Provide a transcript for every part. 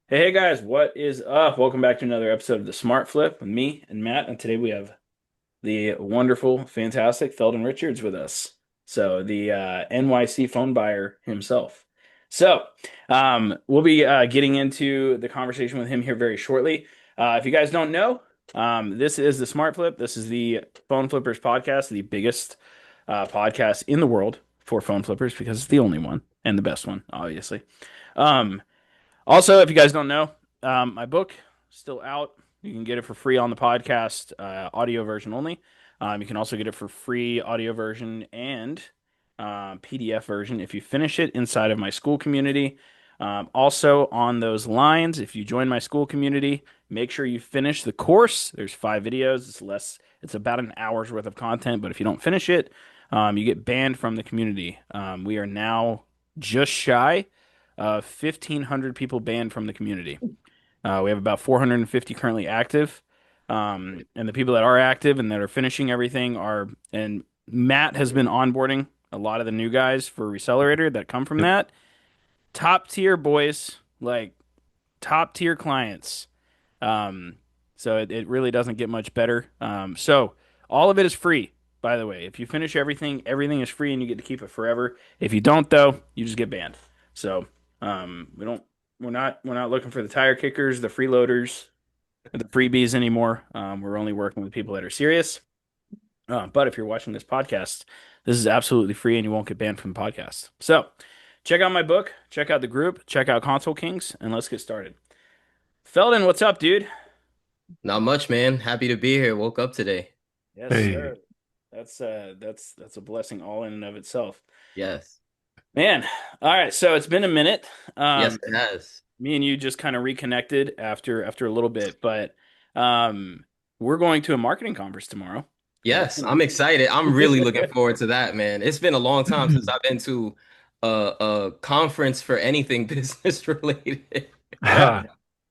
Hey guys, what is up? Welcome back to another episode of the Smart Flip with me and Matt. And today we have the wonderful, fantastic Feldon Richards with us. So the NYC phone buyer himself. So we'll be getting into the conversation with him here very shortly. If you guys don't know, this is the Smart Flip. This is the Phone Flippers podcast, the biggest podcast in the world for phone flippers because it's the only one and the best one, obviously. Um, Also, if you guys don't know, my book is still out. You can get it for free on the podcast, audio version only. You can also get it for free audio version and PDF version if you finish it inside of my school community. Also, on those lines, if you join my school community, make sure you finish the course. There's 5 videos. It's about an hour's worth of content, but if you don't finish it, you get banned from the community. We are now just shy 1,500 people banned from the community. We have about 450 currently active. And the people that are active and that are finishing everything and Matt has been onboarding a lot of the new guys for Recelerator that come from Yep. that. Top tier boys, like top tier clients. Um, so it really doesn't get much better. So all of it is free, by the way. If you finish everything, everything is free and you get to keep it forever. If you don't, though, you just get banned. So we don't we're not looking for the tire kickers, the freeloaders, the freebies anymore. We're only working with people that are serious. But if you're watching this podcast, this is absolutely free and you won't get banned from the podcast. So check out my book, check out the group, check out Console Kings, and let's get started. Feldon, what's up, dude? Not much, man. Happy to be here. Woke up today. Yes, Hey, sir. That's a blessing all in and of itself. Yes. Man, all right, so it's been a minute. Yes, it has. Me and you just kind of reconnected after a little bit, but um we're going to a marketing conference tomorrow. Yes, I'm excited. I'm really looking forward to that, man. It's been a long time since I've been to a conference for anything business related. Yeah.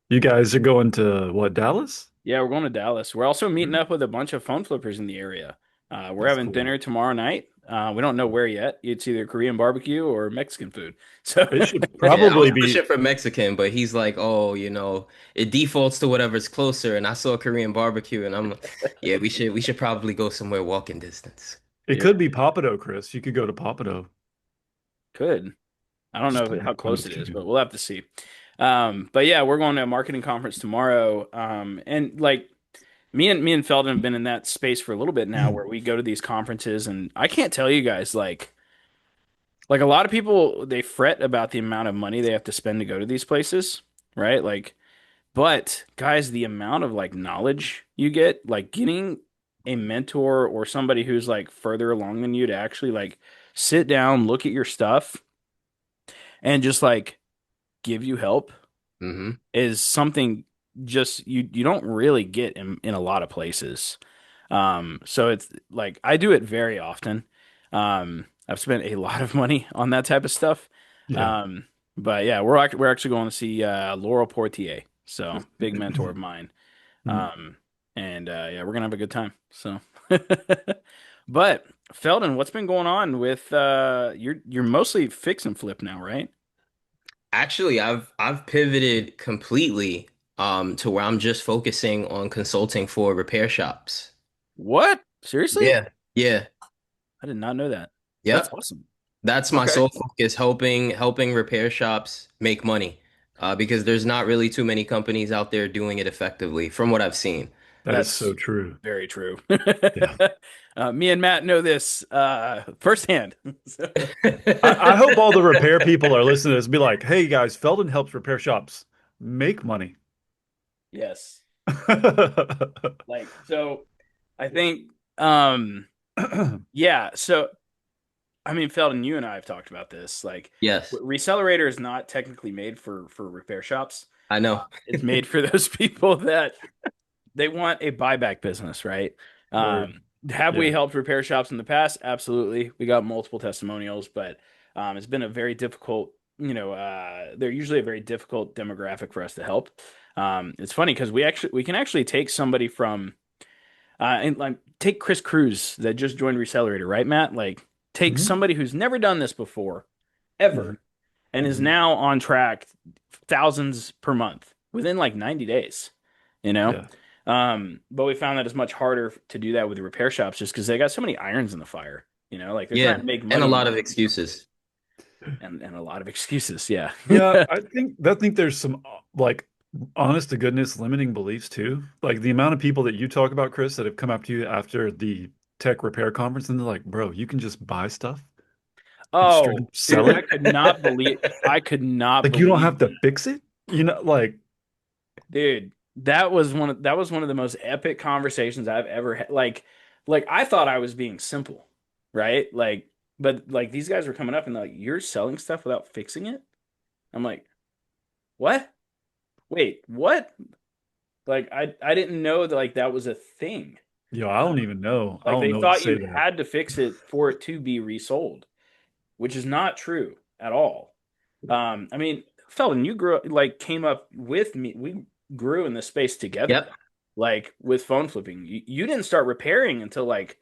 you guys are going to what, Dallas? Yeah, we're going to Dallas. We're also meeting Mhm. up with a bunch of phone flippers in the area. We're That's having cool. dinner tomorrow night. We don't know where yet. It's either Korean barbecue or Mexican food. So It should Yeah, I was probably be. pushing for Mexican, but he's like, oh, it defaults to whatever's closer. And I saw Korean barbecue, and I'm, yeah, we should probably go somewhere walking distance. It yeah, could be Papado, Chris. You could go to Papado. could. I don't Just know how I'm close just it is, kidding. but we'll have to see. But yeah, we're going to a marketing conference tomorrow. And like me and Feldon have been in that space for a little bit now where we go to these conferences and I can't tell you guys like a lot of people they fret about the amount of money they have to spend to go to these places, right? But guys, the amount of like knowledge you get, like getting a mentor or somebody who's like further along than you to actually like sit down, look at your stuff and just like give you help Hmm. is something just you don't really get in a lot of places. So it's like I do it very often. I've spent a lot of money on that type of stuff. Yeah. Um, but yeah, we're actually going to see Laurel Portier, so big mentor of mine. Mm. And yeah, we're gonna have a good time. So, but Feldon, what's been going on with you're mostly fix and flip now, right? Actually, I've pivoted completely to where I'm just focusing on consulting for repair shops. What? Seriously? Yeah. Yeah. I did not know that. That's Yep. awesome. That's my Okay. sole focus, helping repair shops make money. Because there's not really too many companies out there doing it effectively from what I've seen. That is so That's true. very true. Yeah. Me and Matt know this firsthand. So, I hope all the repair people are listening to this and be like, hey guys, Feldon helps repair shops make money. yes. So I think yeah, so I mean Feldon, you and I have talked about this. Like Yes, Recelerator is not technically made for repair shops. I know. It's made for those people that they want a buyback business, right? Word. Have we Yeah. helped repair shops in the past? Absolutely. We got multiple testimonials, but it's been a very difficult, they're usually a very difficult demographic for us to help. It's funny because we can actually take somebody from and like take Chris Cruz that just joined Recelerator, right, Matt? Like take Mhm. somebody who's never done this before, Mhm. ever, and is Mhm. now on track. thousands per month within like 90 days, you know? Yeah. But we found that it's much harder to do that with the repair shops just because they got so many irons in the fire, like they're trying Yeah, to make and a money lot of excuses. and a lot of excuses. Yeah. Yeah, I think there's some like honest to goodness limiting beliefs too. Like the amount of people that you talk about, Chris, that have come up to you after the tech repair conference and they're like, bro, you can just buy stuff and straight Oh, up dude, sell it. I could not Like you don't believe, have to fix it. Like dude, that was one of the most epic conversations I've ever had. Like I thought I was being simple, right? But like these guys were coming up and like, you're selling stuff without fixing it? I'm like, what? Wait, what? Like I didn't know that like that was a thing. yo, I don't even know. I Like don't they know what to thought say you there. had to fix it for it to be resold, which is not true at all. I mean, Felton, you grew up like came up with me. We grew in this space together, Yep. like with phone flipping. You didn't start repairing until like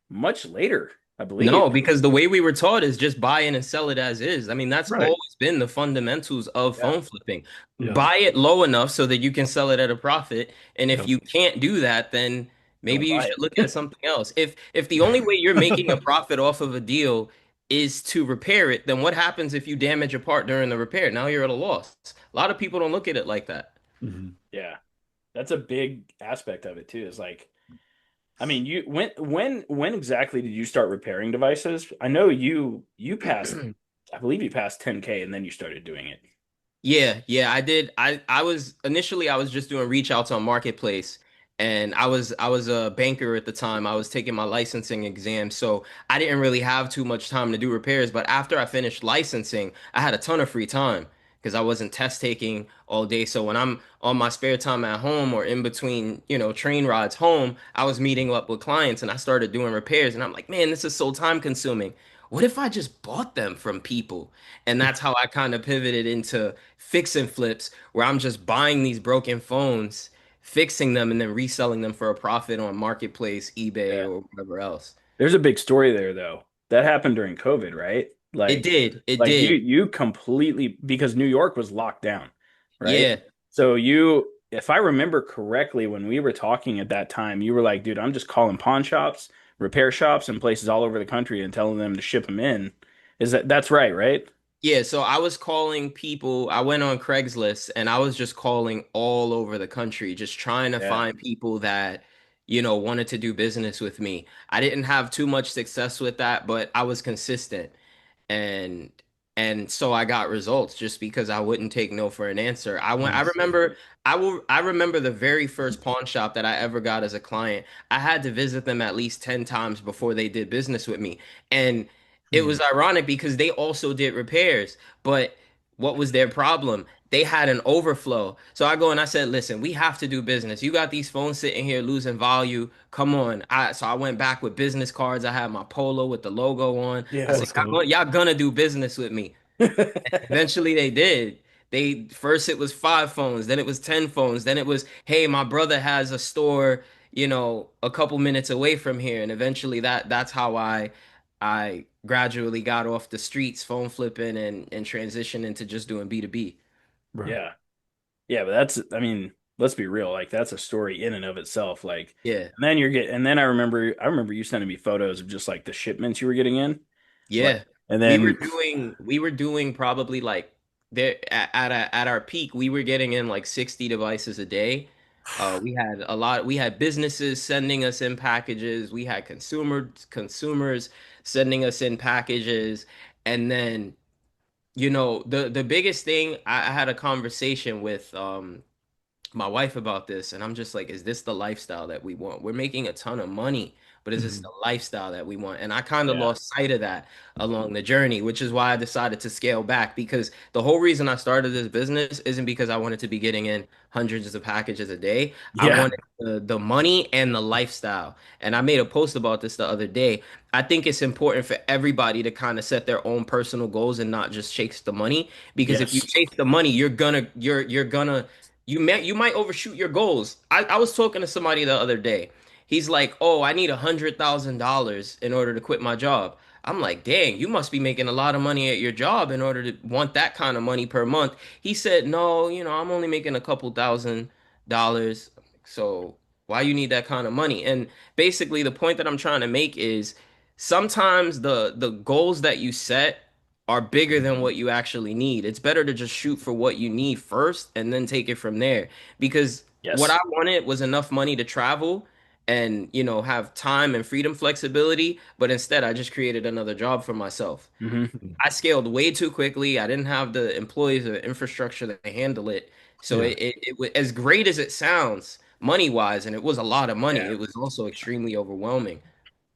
much later, I believe. No, because the way we were taught is just buy it and sell it as is. I mean, that's Right. always been the fundamentals of Yeah. phone flipping. Yeah. Buy it low enough so that you can sell it at a profit. And if Yep. you can't do that, then maybe Don't you buy should look at it. something else. If the only way you're making a profit off of a deal is to repair it, then what happens if you damage a part during the repair? Now you're at a loss. A lot of people don't look at it like that. Mhm. Yeah, that's a big aspect of it too. Is like, I mean, you when exactly did you start repairing devices? I know you passed. I believe you passed 10K and then you started doing it. Yeah, yeah, I did. I was initially I was just doing reach outs on Marketplace, and I was a banker at the time. I was taking my licensing exam, so I didn't really have too much time to do repairs. But after I finished licensing, I had a ton of free time because I wasn't test taking all day. So when I'm on my spare time at home or in between, train rides home, I was meeting up with clients and I started doing repairs. And I'm like, man, this is so time consuming. What if I just bought them from people? And that's how I kind of pivoted into fix and flips, where I'm just buying these broken phones, fixing them, and then reselling them for a profit on Marketplace, eBay, Yeah. or whatever else. There's a big story there though. That happened during COVID, right? It did. It Like you did. you completely because New York was locked down, right? Yeah. So you if I remember correctly when we were talking at that time, you were like, dude, I'm just calling pawn shops, repair shops and places all over the country and telling them to ship them in. That's right, right? Yeah, so I was calling people. I went on Craigslist and I was just calling all over the country, just trying to Yeah. find people that, wanted to do business with me. I didn't have too much success with that, but I was consistent. and and so I got results just because I wouldn't take no for an answer. I Nice. remember I remember the very first pawn shop that I ever got as a client. I had to visit them at least 10 times before they did business with me. And it Hmm. was ironic because they also did repairs, but what was their problem? They had an overflow. So I go and I said, "Listen, we have to do business. You got these phones sitting here losing value. Come on." So I went back with business cards. I had my polo with the logo on. I Yeah. said, Let's go. y'all gonna do business with me. Eventually they did. They first it was 5 phones, then it was 10 phones, then it was, hey, my brother has a store, a couple minutes away from here. And eventually that's how I gradually got off the streets, phone flipping and transitioned into just doing B2B. Right. Yeah. Yeah, but that's I mean, let's be real, like that's a story in and of itself. Yeah. And then I remember you sending me photos of just like the shipments you were getting in. Like Yeah. and We were then doing probably like there at our peak, we were getting in like 60 devices a day. We had businesses sending us in packages. We had consumers sending us in packages. And then, the biggest thing, I had a conversation with my wife about this, and I'm just like, is this the lifestyle that we want? We're making a ton of money, but is this Mhm. the lifestyle that we want? And I kind of yeah. lost sight of that along the journey, which is why I decided to scale back, because the whole reason I started this business isn't because I wanted to be getting in hundreds of packages a day. I Yeah. wanted the money and the lifestyle. And I made a post about this the other day. I think it's important for everybody to kind of set their own personal goals and not just chase the money, because if you Yes. chase the money, you're gonna you might overshoot your goals. I was talking to somebody the other day. He's like, "Oh, I need $100,000 in order to quit my job." I'm like, dang, you must be making a lot of money at your job in order to want that kind of money per month. He said, no, I'm only making a couple $1,000. So why you need that kind of money? And basically the point that I'm trying to make is sometimes the goals that you set are bigger than what you actually need. It's better to just shoot for what you need first and then take it from there. Because what I Yes. wanted was enough money to travel and, have time and freedom flexibility, but instead I just created another job for myself. Hmm. Mhm. I scaled way too quickly. I didn't have the employees or the infrastructure to handle it. So Yeah. it was as great as it sounds money wise, and it was a lot of money. Yeah. It was also extremely overwhelming.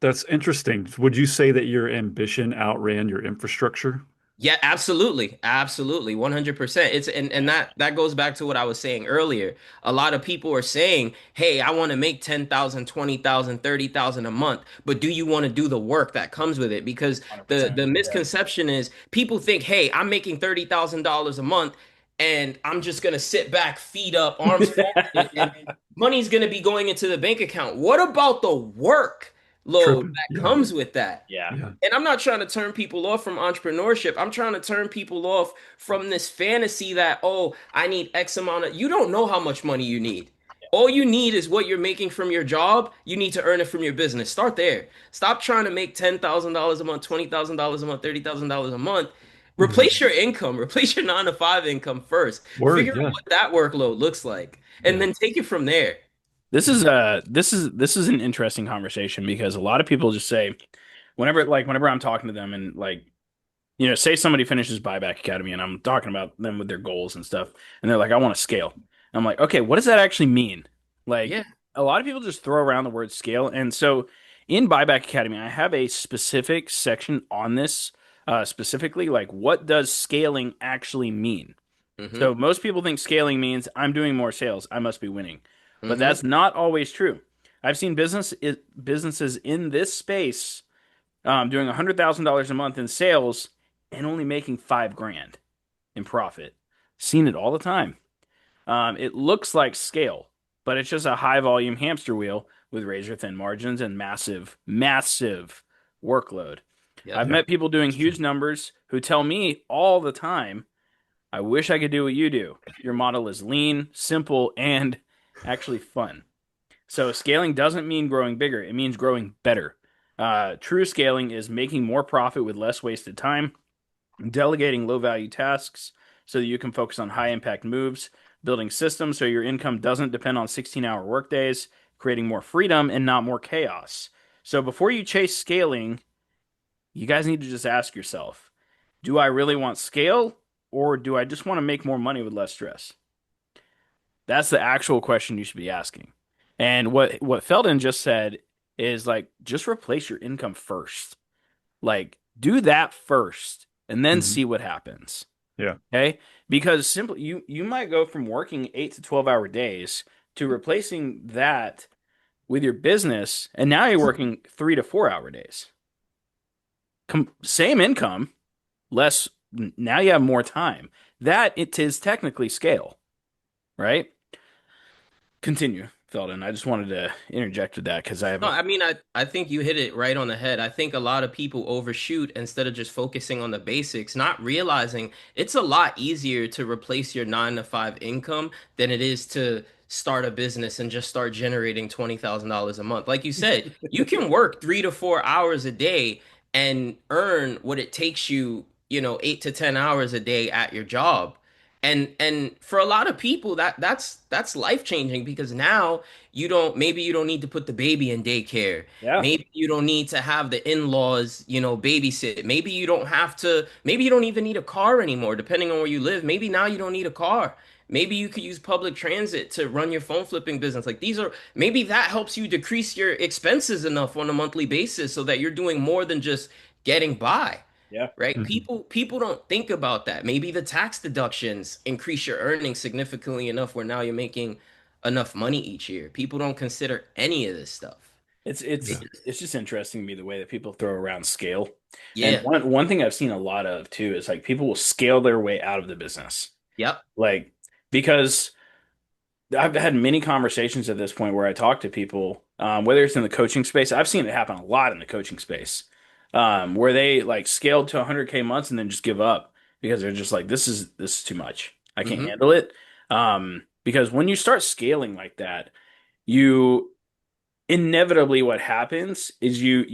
That's interesting. Would you say that your ambition outran your infrastructure? Yeah, absolutely. Absolutely. 100%. It's and that goes back to what I was saying earlier. A lot of people are saying, "Hey, I want to make 10,000, 20,000, 30,000 a month." But do you want to do the work that comes with it? Because the 100%. the Yeah. misconception is people think, "Hey, I'm making $30,000 a month and I'm just going to sit back, feet up, arms folded, and money's going to be going into the bank account." What about the work load Tripping. that Yeah. comes with that? Yeah. Yeah. And I'm not trying to turn people off from entrepreneurship. I'm trying to turn people off from this fantasy that, oh, I need X amount of, you don't know how much money you need. All you need is what you're making from your job. You need to earn it from your business. Start there. Stop trying to make $10,000 a month, $20,000 a month, $30,000 a month. Mhm. Replace your income, replace your 9 to 5 income first. Figure Word. out Yeah. what that workload looks like, and Yeah. then take it from there. This is an interesting conversation because a lot of people just say whenever I'm talking to them and say somebody finishes Buyback Academy and I'm talking about them with their goals and stuff, and they're like, I want to scale. And I'm like, okay, what does that actually mean? Like, Yeah. a lot of people just throw around the word scale. And so in Buyback Academy, I have a specific section on this, specifically, like, what does scaling actually mean? Mm-hmm. So most people think scaling means I'm doing more sales, I must be winning. But Mm-hmm. that's not always true. I've seen businesses in this space doing $100,000 a month in sales and only making 5 grand in profit. Seen it all the time. It looks like scale, but it's just a high volume hamster wheel with razor thin margins and massive, massive workload. I've Yep. Yeah. met people doing It's true. huge numbers who tell me all the time, I wish I could do what you do. Your model is lean, simple, and actually fun. So scaling doesn't mean growing bigger, it means growing better. True scaling is making more profit with less wasted time, delegating low value tasks so that you can focus on high impact moves, building systems so your income doesn't depend on 16-hour workdays, creating more freedom and not more chaos. So before you chase scaling, you guys need to just ask yourself, do I really want scale or do I just want to make more money with less stress? That's the actual question you should be asking. And what Feldon just said is like just replace your income first. Like do that first and then Mhm. see what happens. Yeah. Okay? Because simply you might go from working 8 to 12-hour days to replacing that with your business and now you're working 3 to 4 hour days. Same income, less now you have more time. That it is technically scale, right? Continue, Felden. I just wanted to interject with that because I have No, a I mean, I think you hit it right on the head. I think a lot of people overshoot instead of just focusing on the basics, not realizing it's a lot easier to replace your 9 to 5 income than it is to start a business and just start generating $20,000 a month. Like you said, you can work 3 to 4 hours a day and earn what it takes you, 8 to 10 hours a day at your job. And for a lot of people that's life changing because now maybe you don't need to put the baby in daycare. yeah, Maybe you don't need to have the in-laws, babysit. Maybe you don't even need a car anymore, depending on where you live. Maybe now you don't need a car. Maybe you could use public transit to run your phone flipping business. Like maybe that helps you decrease your expenses enough on a monthly basis so that you're doing more than just getting by. yeah. Right? Mhm. People don't think about that. Maybe the tax deductions increase your earnings significantly enough where now you're making enough money each year. People don't consider any of this stuff. It's They it's Yeah. just, it's just interesting to me the way that people throw around scale. And yeah. one thing I've seen a lot of too is like people will scale their way out of the business. Yep. Like because I've had many conversations at this point where I talk to people, whether it's in the coaching space. I've seen it happen a lot in the coaching space. where they like scaled to 100K months and then just give up because they're just like, this is too much. I can't Hmm. handle it. Because when you start scaling like that, you inevitably what happens is you're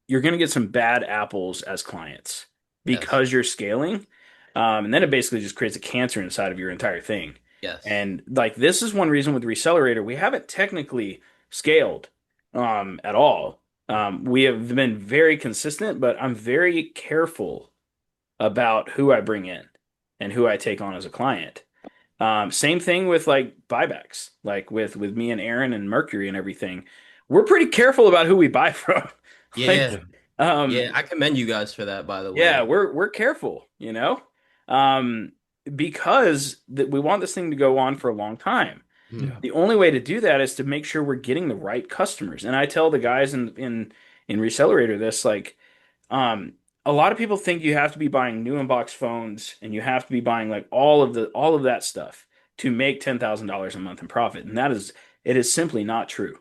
going to get some bad apples as clients Yes. because you're scaling. And then it basically just creates a cancer inside of your entire thing. Yes. And like this is one reason with Recelerator, we haven't technically scaled at all. We have been very consistent, but I'm very careful about who I bring in and who I take on as a client. Same thing with like buybacks, like with me and Aaron and Mercury and everything. We're pretty careful about who we buy from. Like, Yeah. Yeah. um, Yeah. I commend you guys for that, by the yeah, way. we're careful, um, because we want this thing to go on for a long time. Mhm. Yeah. The only way to do that is to make sure we're getting the right customers. And I tell the guys in Recelerator this, like, um, a lot of people think you have to be buying new inbox phones and you have to be buying like all of that stuff to make $10,000 a month in profit. And it is simply not true.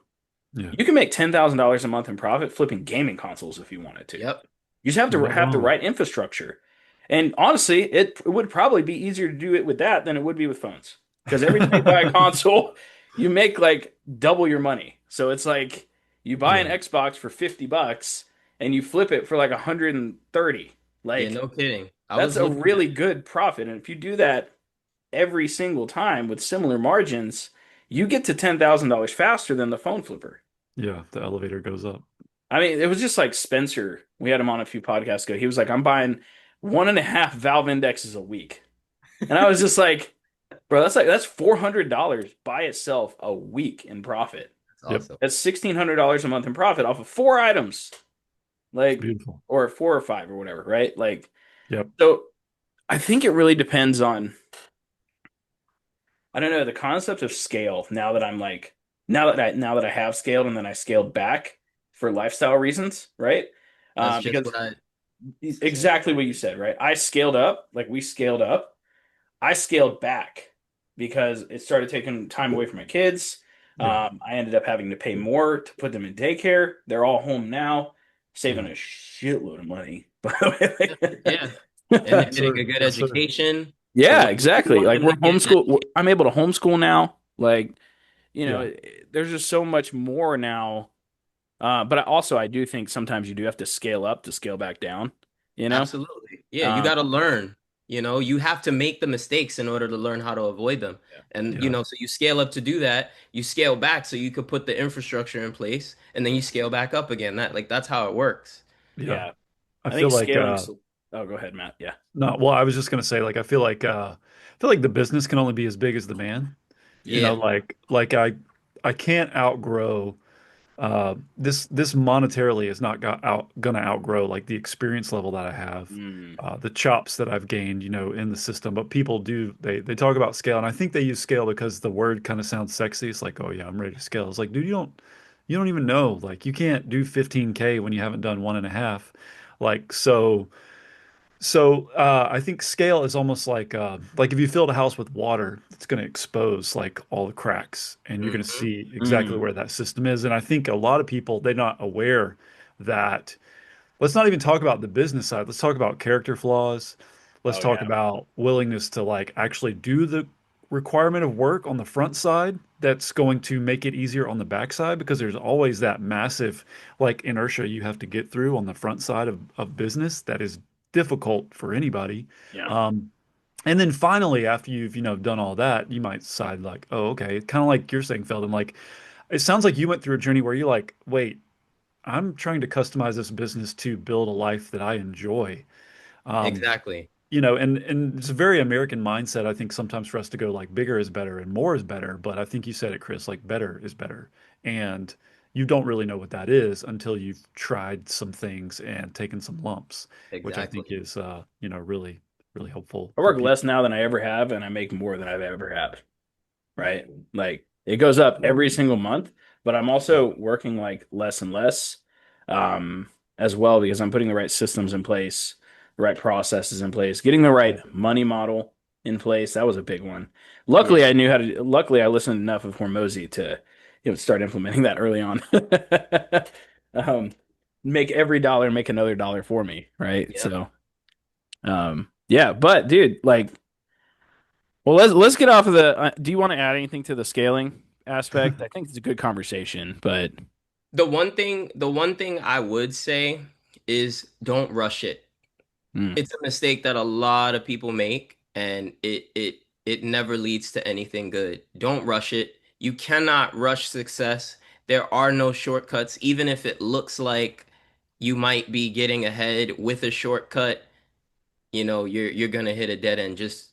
Yeah. You can make $10,000 a month in profit flipping gaming consoles if you wanted to. Yep. You just have You're to not have the wrong. right infrastructure. And honestly, it would probably be easier to do it with that than it would be with phones. Because every time you buy a console, you make like double your money. So it's like you buy an Yeah. Xbox for $50 and you flip it for like 130. Yeah. Like No kidding. I that's was a looking really at it. good profit. And if you do that every single time with similar margins, you get to $10,000 faster than the phone flipper. Yeah. The elevator goes up. I mean, it was just like Spencer. We had him on a few podcasts ago. He was like, I'm buying one and a half Valve indexes a week. And I was just like, bro, that's $400 by itself a week in profit. That's Yep. awesome. That's $1,600 a month in profit off of four items, It's like, beautiful. or four or five or whatever, right? Like, Yep. so I think it really depends on, I don't know, the concept of scale. Now that I'm like, now that I have scaled and then I scaled back for lifestyle reasons, right? That's just Because what I said. exactly what you said, right? I scaled up, like we scaled up. I scaled back because it started taking time away from my kids. Yeah. I ended up having to pay more to put them in daycare. They're all home now, saving Yeah. a shitload of money. By the Yeah. And way. they're Yes, getting sir. a good Yes, sir. education to Yeah, what you exactly. want Like them we're to get. I'm able to homeschool now. Like, Yeah. there's just so much more now. But I do think sometimes you do have to scale up to scale back down, you know? Absolutely. Yeah, you Um, got to learn. You have to make the mistakes in order to learn how to avoid them. And, Yeah. so you scale up to do that, you scale back so you could put the infrastructure in place, and then you scale back up again. That's how it works. Yeah. yeah. I I feel think like oh, go ahead, Matt. Yeah. no, well, I was just gonna say, like, I feel like the business can only be as big as the man. You know, Yeah, like I can't outgrow this monetarily is not gonna outgrow like the experience level that I have, Mm. the chops that I've gained, in the system. But people do they talk about scale, and I think they use scale because the word kind of sounds sexy. It's like, oh yeah, I'm ready to scale. It's like, dude, you don't even know. Like you can't do 15K when you haven't done one and a half. Like I think scale is almost like if you filled a house with water, it's going to expose like all the cracks, and you're going to hmm, see exactly Mm. where that system is. And I think a lot of people they're not aware that. Let's not even talk about the business side. Let's talk about character flaws. Let's Oh talk yeah. about willingness to like actually do the requirement of work on the front side that's going to make it easier on the back side because there's always that massive like inertia you have to get through on the front side of business that is difficult for anybody. Yeah. Um, and then finally, after you've done all that, you might decide like, oh, okay, kind of like you're saying, Feldon, like it sounds like you went through a journey where you're like, wait, I'm trying to customize this business to build a life that I enjoy. Um, exactly. and it's a very American mindset, I think, sometimes for us to go like bigger is better and more is better. But I think you said it, Chris, like better is better. And you don't really know what that is until you've tried some things and taken some lumps, which I think Exactly. is, really, really helpful I for work people. less now than I ever have, and I make more than I've ever had. Right? Like it goes up every single month, but I'm also working like less and less, um, as well because I'm putting the right systems in place, the right processes in place, getting the right money model in place. That was a big one. Yeah. Luckily, I listened enough of Hormozy to, start implementing that early on. Um, make every dollar make another dollar for me, right? Yep. So, yeah, but dude, like, well, let's get off of the. Do you want to add anything to the scaling aspect? I think it's a good conversation, but The one thing I would say is don't rush it. mm, It's a mistake that a lot of people make, and it never leads to anything good. Don't rush it. You cannot rush success. There are no shortcuts, even if it looks like you might be getting ahead with a shortcut, you're gonna hit a dead end. Just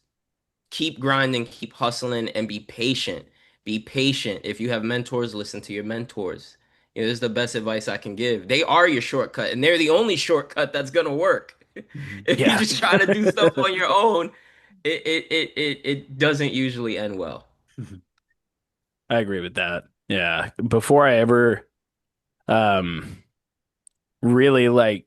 keep grinding, keep hustling, and be patient. Be patient. If you have mentors, listen to your mentors. This is the best advice I can give. They are your shortcut, and they're the only shortcut that's gonna work. Mhm. If you yeah, just try to do stuff on your own, it doesn't usually end well. I agree with that. Yeah, before I ever um really like,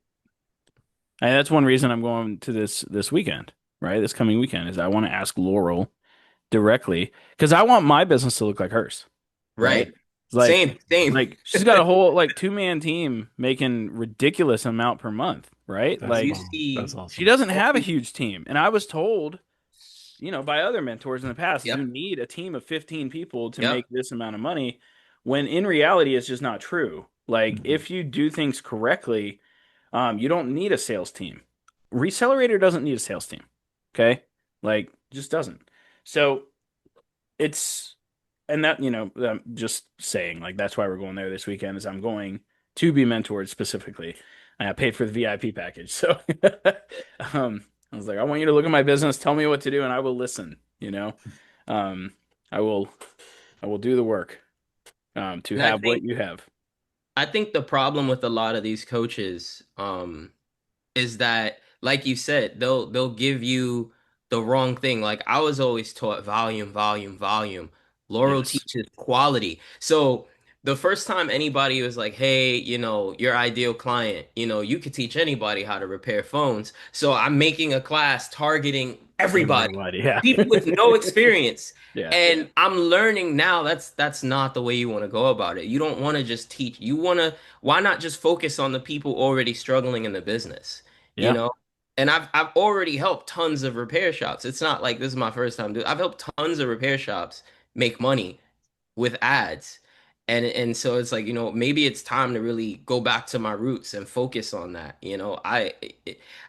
and that's one reason I'm going to this weekend, right? This coming weekend is I want to ask Laurel directly because I want my business to look like hers, right? Right. Like, Same, same. she's got a whole like two-man team making ridiculous amount per month, right? That's You Like bomb. That's see she awesome. doesn't all have a these, huge team, and I was told, by other mentors in the past, you yep, need a team of 15 people to yep, make this amount of money, when in reality it's just not true. Like Mhm. if you do things correctly, you don't need a sales team. Recelerator doesn't need a sales team. Okay? Like just doesn't. So it's and that, I'm just saying, like that's why we're going there this weekend is I'm going to be mentored specifically. I paid for the VIP package. So I was like, I want you to look at my business, tell me what to do, and I will listen. Um I will I will do the work to and I have what think you have. I think the problem with a lot of these coaches, is that, like you said, they'll give you the wrong thing. Like I was always taught volume, volume, volume. Laurel Yes. teaches quality. So the first time anybody was like, "Hey, your ideal client, you could teach anybody how to repair phones." So I'm making a class targeting everybody, Everybody, yeah. people with no experience. Yeah. And I'm learning now that's not the way you want to go about it. You don't want to just teach. Why not just focus on the people already struggling in the business? you Yeah. know and I've already helped tons of repair shops. It's not like this is my first time doing. I've helped tons of repair shops make money with ads. And so it's like, maybe it's time to really go back to my roots and focus on that.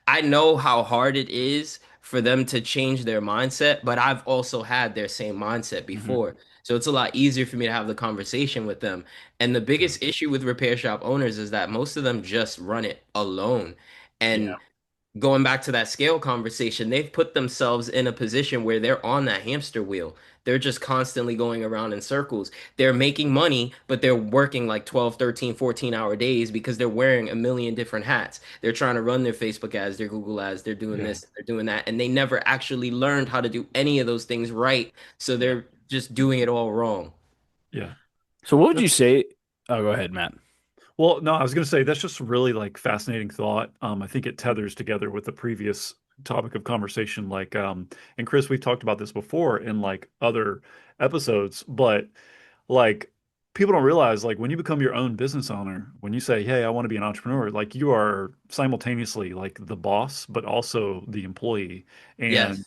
I know how hard it is for them to change their mindset, but I've also had their same mindset Hmm. before. So it's a lot easier for me to have the conversation with them. And the Yeah. biggest issue with repair shop owners is that most of them just run it alone. Yeah. And going back to that scale conversation, they've put themselves in a position where they're on that hamster wheel. They're just constantly going around in circles. They're making money, but they're working like 12, 13, 14-hour days because they're wearing a million different hats. They're trying to run their Facebook ads, their Google ads, they're doing Yeah. this, they're doing that, and they never actually learned how to do any of those things right. So Yeah. they're just doing it all wrong. Yeah. So what would you That's say? Oh, go ahead, Matt. Well, no, I was going to say that's just a really like fascinating thought. I think it tethers together with the previous topic of conversation. And Chris, we've talked about this before in like other episodes, but like people don't realize like when you become your own business owner, when you say, "Hey, I want to be an entrepreneur," like you are simultaneously like the boss, but also the employee. And Yes.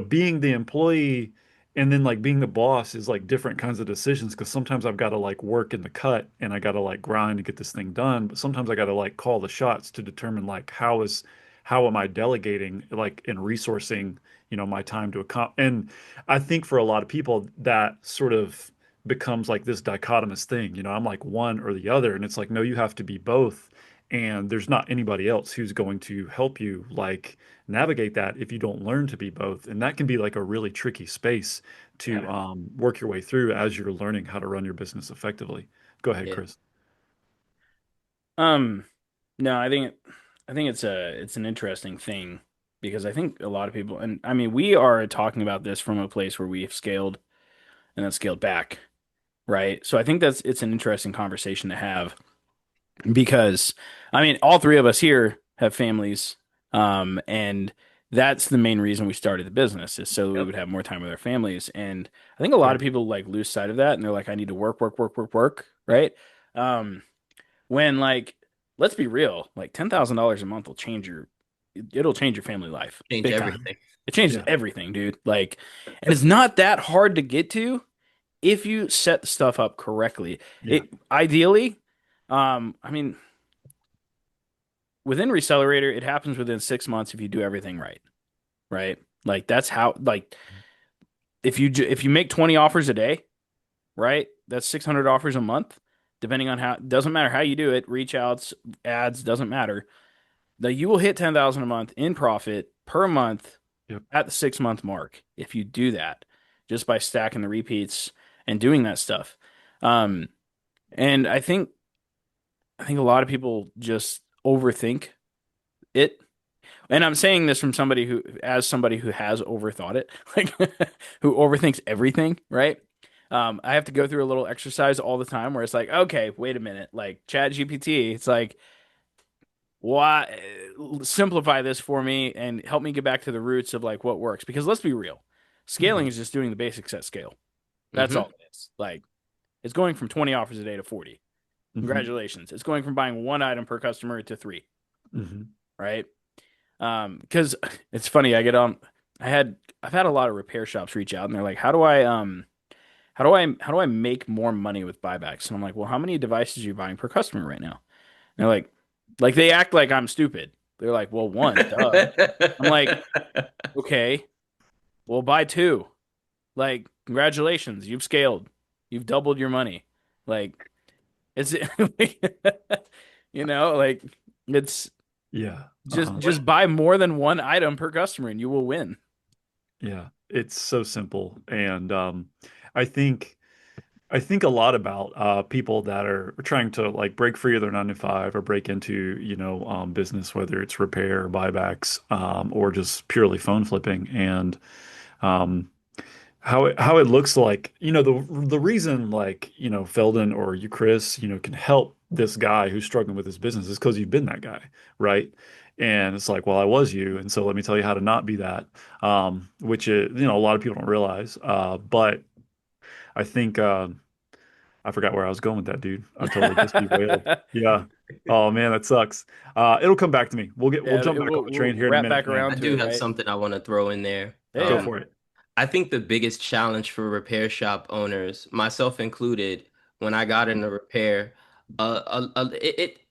being the employee and then like being the boss is like different kinds of decisions because sometimes I've got to like work in the cut and I got to like grind to get this thing done, but sometimes I got to like call the shots to determine like how am I delegating like and resourcing, my time to accomplish. And I think for a lot of people that sort of becomes like this dichotomous thing. I'm like one or the other, and it's like no, you have to be both. And there's not anybody else who's going to help you like navigate that if you don't learn to be both. And that can be like a really tricky space to Yeah. work your way through as you're learning how to run your business effectively. Go ahead, Yeah. Chris. Um, no, I think it's an interesting thing because I think a lot of people, and I mean we are talking about this from a place where we've scaled and then scaled back, right? So I think it's an interesting conversation to have because I mean all three of us here have families, and that's the main reason we started the business is so we Yep. would have more time with our families. And I think a lot Yeah. of people like lose sight of that and they're like, I need to work, work, work, work, work, right? When like let's be real. Like $10,000 a month will change it'll change your family life Change big time. everything. It changes Yeah. everything, dude. Like, and it's not that hard to get to if you set the stuff up correctly. Yeah. It ideally, I mean, within Recelerator, it happens within 6 months if you do everything right, right? Like that's how, like, if you make 20 offers a day, right? That's 600 offers a month, depending on how, doesn't matter how you do it, reach outs, ads, doesn't matter. That you will hit 10,000 a month in profit per month Yep. at the 6 month mark if you do that just by stacking the repeats and doing that stuff. Um, and I think a lot of people just overthink it. And I'm saying this from somebody who has overthought it, like who overthinks everything, right? I have to go through a little exercise all the time where it's like, okay, wait a minute, like Chat GPT, it's like, why simplify this for me and help me get back to the roots of like what works? Because let's be real, scaling Yeah. is just doing the basics at scale. That's Hmm. all it is. Like it's going from 20 offers a day to 40. Hmm. Congratulations. It's going from buying one item per customer to three, Hmm. right? Because it's funny, I've had a lot of repair shops reach out and they're like, how do I make more money with buybacks? And I'm like, well, how many devices are you buying per customer right now? And they're like they act like I'm stupid. They're like, well, one, duh. I'm like, okay, well, buy two. Like, congratulations, you've scaled. You've doubled your money. Like, it's like it's Yeah. just Uh-huh. just buy more than one item per customer and you will win. Yeah. It's so simple. And I think I think a lot about people that are trying to like break free of their 9 to 5 or break into, business, whether it's repair or buybacks, or just purely phone flipping. And um, how it looks like, the reason like, Feldon or you, Chris, can help this guy who's struggling with his business is because you've been that guy, right? And it's like, well, I was you, and so let me tell you how to not be that, which is, a lot of people don't realize. But I think I forgot where I was going with that, dude. I totally just derailed. Yeah. Oh man, that sucks. It'll come back to me. We'll Yeah, jump back on the we'll train here in a wrap minute, back man. I around to do it, have right? something I want to throw in there. Yeah, Go yeah. for it. I think the biggest challenge for repair shop owners, myself included, when I got into repair,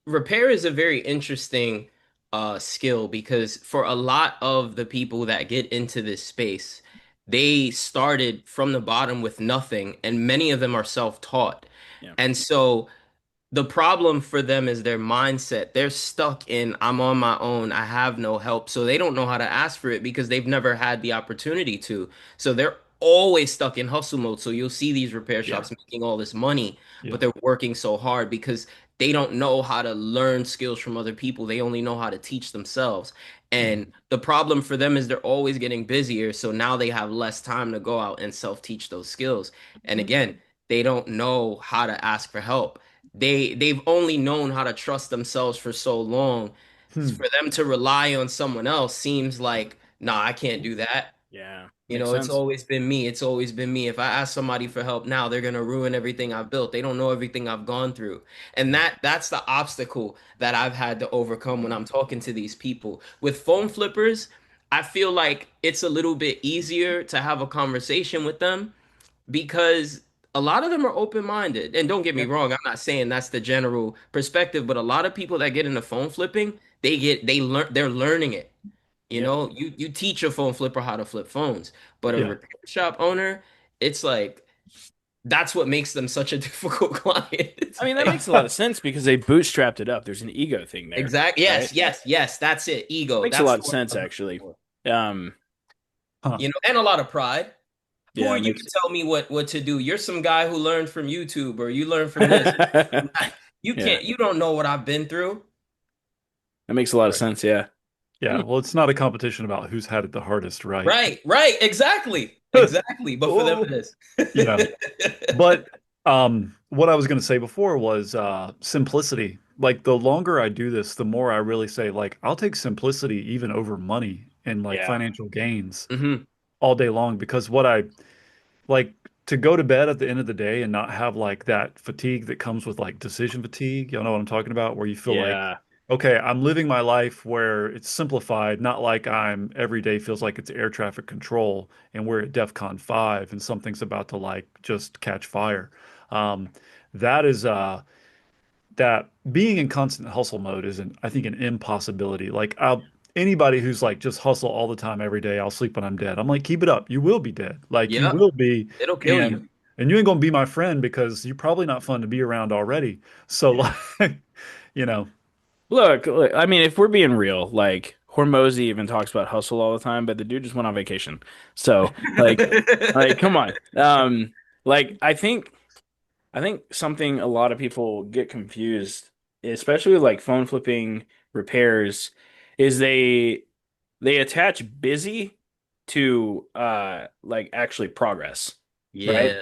repair is a very interesting skill because for a lot of the people that get into this space, they started from the bottom with nothing, and many of them are self-taught. Yeah. And so the problem for them is their mindset. They're stuck in, I'm on my own, I have no help. So they don't know how to ask for it because they've never had the opportunity to. So they're always stuck in hustle mode. So you'll see these repair Yeah. shops making all this money, but Yeah. they're working so hard because they don't know how to learn skills from other people. They only know how to teach themselves. And Mhm. the problem for them is they're always getting busier. So now they have less time to go out and self-teach those skills. And again, they don't know how to ask for help. They've only known how to trust themselves for so long. Hmm. For them to rely on someone else seems like, nah, I can't do that. Yeah. You Makes know, it's sense. always been me. It's always been me. If I ask somebody for help now, they're gonna ruin everything I've built. They don't know everything I've gone through. And Yeah. that's the obstacle that I've had to overcome when I'm talking to these people. With phone flippers, I feel like it's a little bit easier to have a conversation with them because a lot of them are open-minded. And don't get me Yeah. wrong, I'm not saying that's the general perspective, but a lot of people that get into phone flipping, they're learning it. You Yep. know, you teach a phone flipper how to flip phones, but a Yeah. repair shop owner, it's like that's what makes them such a difficult client. It's I mean, that like makes a lot of sense because they bootstrapped it up. There's an ego thing there, exactly, right? yes, that's it. Ego. Makes a That's lot the of word sense I'm looking actually. for. Huh. You know, and a lot of pride. Who Yeah, are it you makes to tell me what to do? You're some guy who learned from YouTube or you learned from this, from that. You Yeah, can't, you don't know what I've been through. that makes a lot of Right. sense. Yeah. Yeah. Well, it's not a competition about who's had it the hardest, right? Right, exactly. But for them Oh. it Yeah. is. But what I was going to say before was simplicity. Like the longer I do this, the more I really say like I'll take simplicity even over money and like Yeah. financial gains Hmm. all day long because what I like to go to bed at the end of the day and not have like that fatigue that comes with like decision fatigue. Y'all know what I'm talking about, where you feel like, Yeah. okay, I'm living my life where it's simplified, not like I'm every day feels like it's air traffic control and we're at DEF CON 5 and something's about to like just catch fire. Um, that is that being in constant hustle mode isn't, I think, an impossibility. Like anybody who's like just hustle all the time every day, I'll sleep when I'm dead. I'm like, keep it up. You will be dead. Like you Yep, will be, it'll kill you. and you ain't gonna be my friend because you're probably not fun to be around already. So Yeah. like, you know, Look, I mean, if we're being real, like Hormozy even talks about hustle all the time, but the dude just went on vacation. So, come on. Like I think something a lot of people get confused, especially with like phone flipping repairs, is they attach busy to like actually progress, right?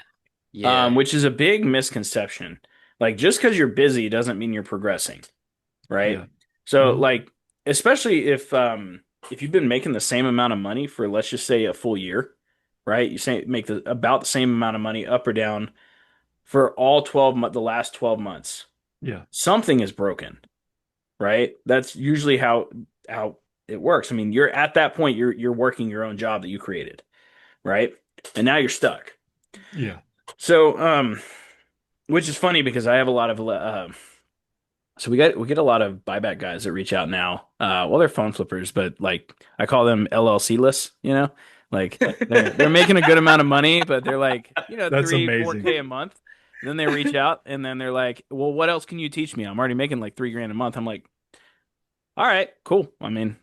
Yeah, yeah, Which is a big misconception. Like just because you're busy doesn't mean you're progressing, right? yeah. So Hmm. like especially if you've been making the same amount of money for let's just say a full year, right? You say make about the same amount of money up or down for all the last 12 months. Yeah, Something is broken, right? That's usually how it works. I mean, you're at that point you're working your own job that you created, right? And now you're stuck. yeah. So which is funny because I have a lot of so we get a lot of buyback guys that reach out now. Well, they're phone flippers, but like I call them LLC-less, you know? Like they're making a good amount of money, but they're like, That's 3, amazing. 4K a month. And then they reach out and then they're like, "Well, what else can you teach me? I'm already making like 3 grand a month." I'm like, "All right, cool. I mean,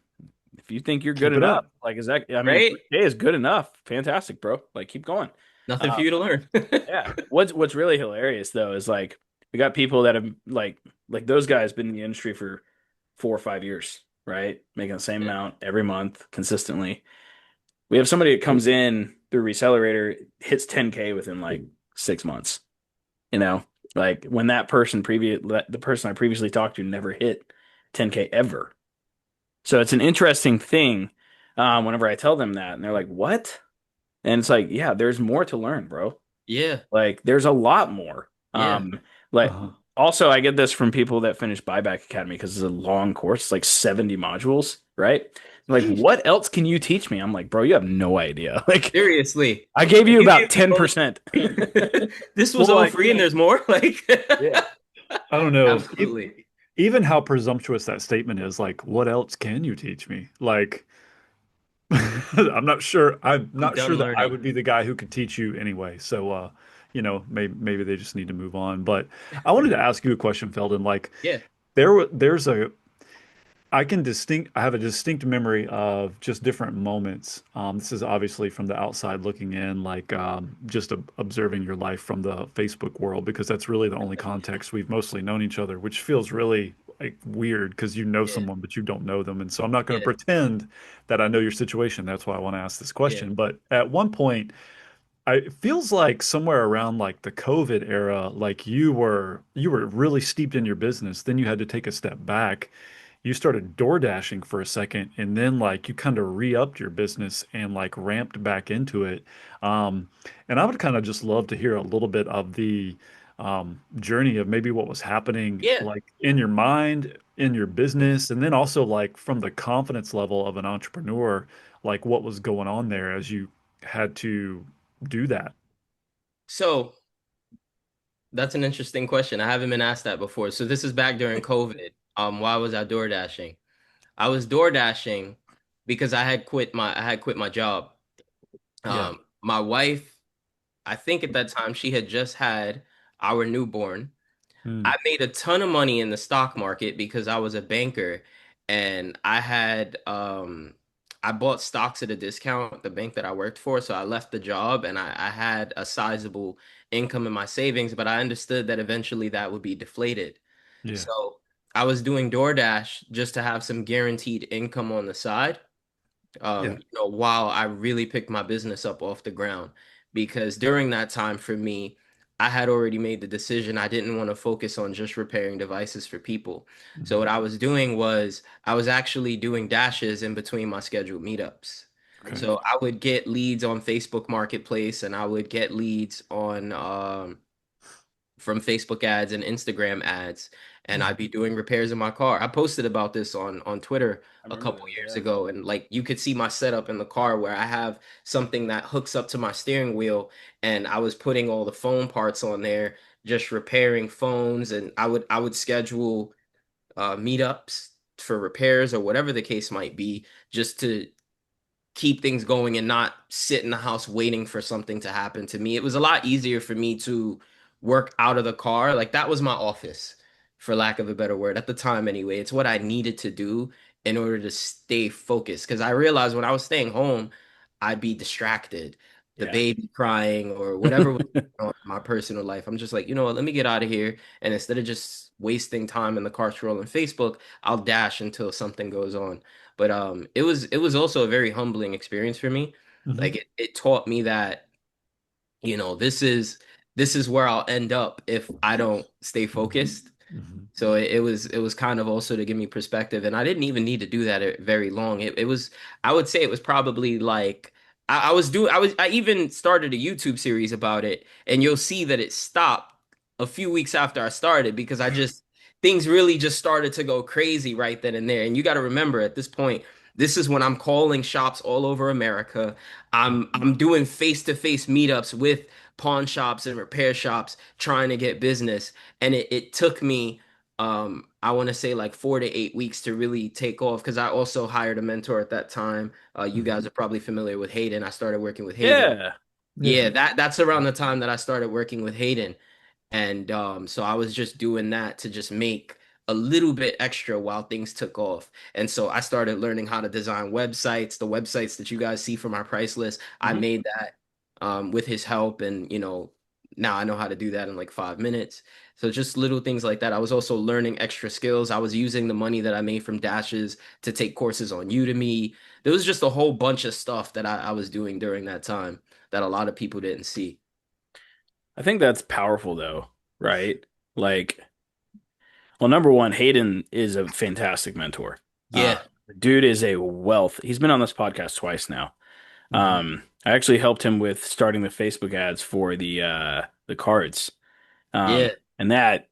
if you think you're good Keep it enough, up. like is that I mean, right? 3K is good enough. Fantastic, bro. Like keep going." Nothing Uh, for you to learn. yeah. What's really hilarious though is like we got people that have like those guys been in the industry for 4 or 5 years, right? Making the same Yeah. amount every month consistently. We have somebody that comes in through Recelerator, hits 10K within like 6 months. You know, like when the person I previously talked to never hit 10K ever. So it's an interesting thing. Whenever I tell them that, and they're like, "What?" And it's like, yeah, there's more to learn, bro. Yeah, Like there's a lot more. yeah, Like Uh-huh. also I get this from people that finish Buyback Academy because it's a long course, it's like 70 modules, right? Like, Sheesh. what else can you teach me? I'm like, bro, you have no idea. Like, Seriously. I gave Like you you about gave me all 10%. this was Well, all like, free and there's more? Like yeah, I don't know. absolutely. Even how presumptuous that statement is, like, what else can you teach me? Like, I'm I'm not sure done that I learning. would be the guy who could teach you anyway. So, maybe they just need to move on. But I wanted to ask you a question, Feldon. Like, Yeah, there's a I have a distinct memory of just different moments. This is obviously from the outside looking in, like just observing your life from the Facebook world, because that's really the only context we've mostly known each other, which feels really like weird because you know yeah, someone, but you don't know them. And so I'm not going to yeah, pretend that I know your situation. That's why I want to ask this yeah. question. But at one point, it feels like somewhere around like the COVID era, like you were really steeped in your business. Then you had to take a step back. You started door dashing for a second, and then like you kind of re-upped your business and like ramped back into it. Um, and I would kind of just love to hear a little bit of the journey of maybe what was happening Yeah. like in your mind, in your business, and then also like from the confidence level of an entrepreneur, like what was going on there as you had to do that. So that's an interesting question. I haven't been asked that before. So this is back during COVID. Why was I door dashing? I was door dashing because I had quit my job. Yeah. My wife, I think at that time she had just had our newborn. Mm. I made a ton of money in the stock market because I was a banker and I bought stocks at a discount at the bank that I worked for. So I left the job and I had a sizable income in my savings, but I understood that eventually that would be deflated. Yeah. So I was doing DoorDash just to have some guaranteed income on the side, Yeah. while I really picked my business up off the ground. Because during that time for me, I had already made the decision I didn't want to focus on just repairing devices for people. So Mhm. what I was doing was I was actually doing dashes in between my scheduled meetups. Okay. So I would get leads on Facebook Marketplace, and I would get leads on from Facebook ads and Instagram ads, and I'd be doing repairs in my car. I posted about this on Twitter I a remember couple this, years yeah. ago, and like you could see my setup in the car where I have something that hooks up to my steering wheel, and I was putting all the phone parts on there, just repairing phones, and I would schedule meetups for repairs or whatever the case might be, just to keep things going and not sit in the house waiting for something to happen to me. It was a lot easier for me to work out of the car. Like that was my office, for lack of a better word, at the time anyway. It's what I needed to do in order to stay focused. Because I realized when I was staying home, I'd be distracted, the Yeah. baby crying or whatever was going on in my personal life. I'm just like, you know what, let me get out of here. And instead of just wasting time in the car scrolling Facebook, I'll dash until something goes on. But it was also a very humbling experience for me. Hmm. Like it taught me that, this is where I'll end up if I don't stay focused. Hmm. So it was kind of also to give me perspective, and I didn't even need to do that very long. It was, I would say it was probably like I even started a YouTube series about it, and you'll see that it stopped a few weeks after I started because things really just started to go crazy right then and there. And you got to remember at this point, this is when I'm calling shops all over America. I'm doing face-to-face meetups with pawn shops and repair shops trying to get business, and it took me I want to say like 4 to 8 weeks to really take off because I also hired a mentor at that time. You Hmm. guys are probably familiar with Hayden. I started working with Hayden. Yeah. Yeah. Yeah, that's around the time that I started working with Hayden. And so I was just doing that to just make a little bit extra while things took off. And so I started learning how to design websites, the websites that you guys see from our price list. I Mhm. made that with his help. And, now I know how to do that in like 5 minutes. So just little things like that. I was also learning extra skills. I was using the money that I made from dashes to take courses on Udemy. There was just a whole bunch of stuff that I was doing during that time that a lot of people didn't see. I think that's powerful though, right? Like, well, number one, Hayden is a fantastic mentor. Yeah. The dude is a wealth. He's been on this podcast twice now. Hmm. I actually helped him with starting the Facebook ads for the cards. Yeah. And that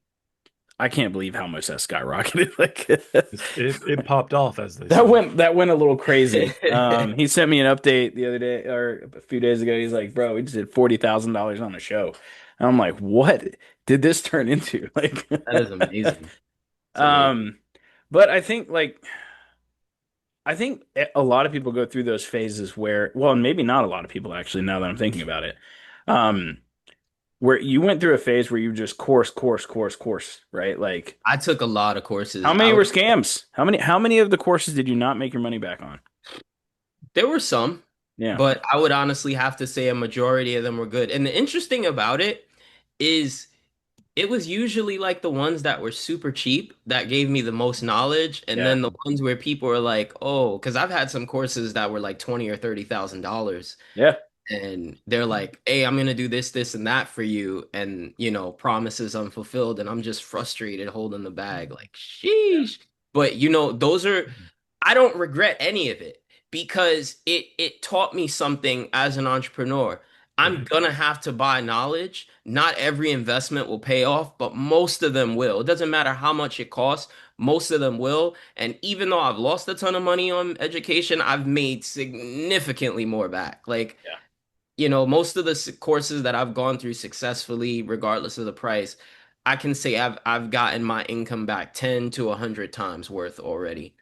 I can't believe how much that skyrocketed. Like It popped off, as they that say. went a little crazy. He sent me an update the other day or a few days ago. He's like, "Bro, we just did $40,000 on a show." And I'm like, "What did this turn into?" Like, That is amazing. It's amazing. um, but I think a lot of people go through those phases where, well, and maybe not a lot of people actually, now that I'm thinking about it, um, where you went through a phase where you just course, right? Like, I took a lot of how courses. many were scams? How many of the courses did you not make your money back on? There were some, Yeah. but I would honestly have to say a majority of them were good. And the interesting about it is it was usually like the ones that were super cheap that gave me the most knowledge, and Yeah. then the ones where people are like, "Oh," because I've had some courses that were like 20 or $30,000. Yeah. And they're like, "Hey, I'm gonna do this, and that for you," and promises unfulfilled, and I'm just frustrated holding the bag, like, sheesh. But those are, I don't regret any of it because it taught me something as an entrepreneur. I'm Right. gonna have to buy knowledge. Not every investment will pay off, but most of them will. It doesn't matter how much it costs, most of them will. And even though I've lost a ton of money on education, I've made significantly more back. Like, Yeah. most of the courses that I've gone through successfully, regardless of the price, I can say I've gotten my income back 10 to 100 times worth already.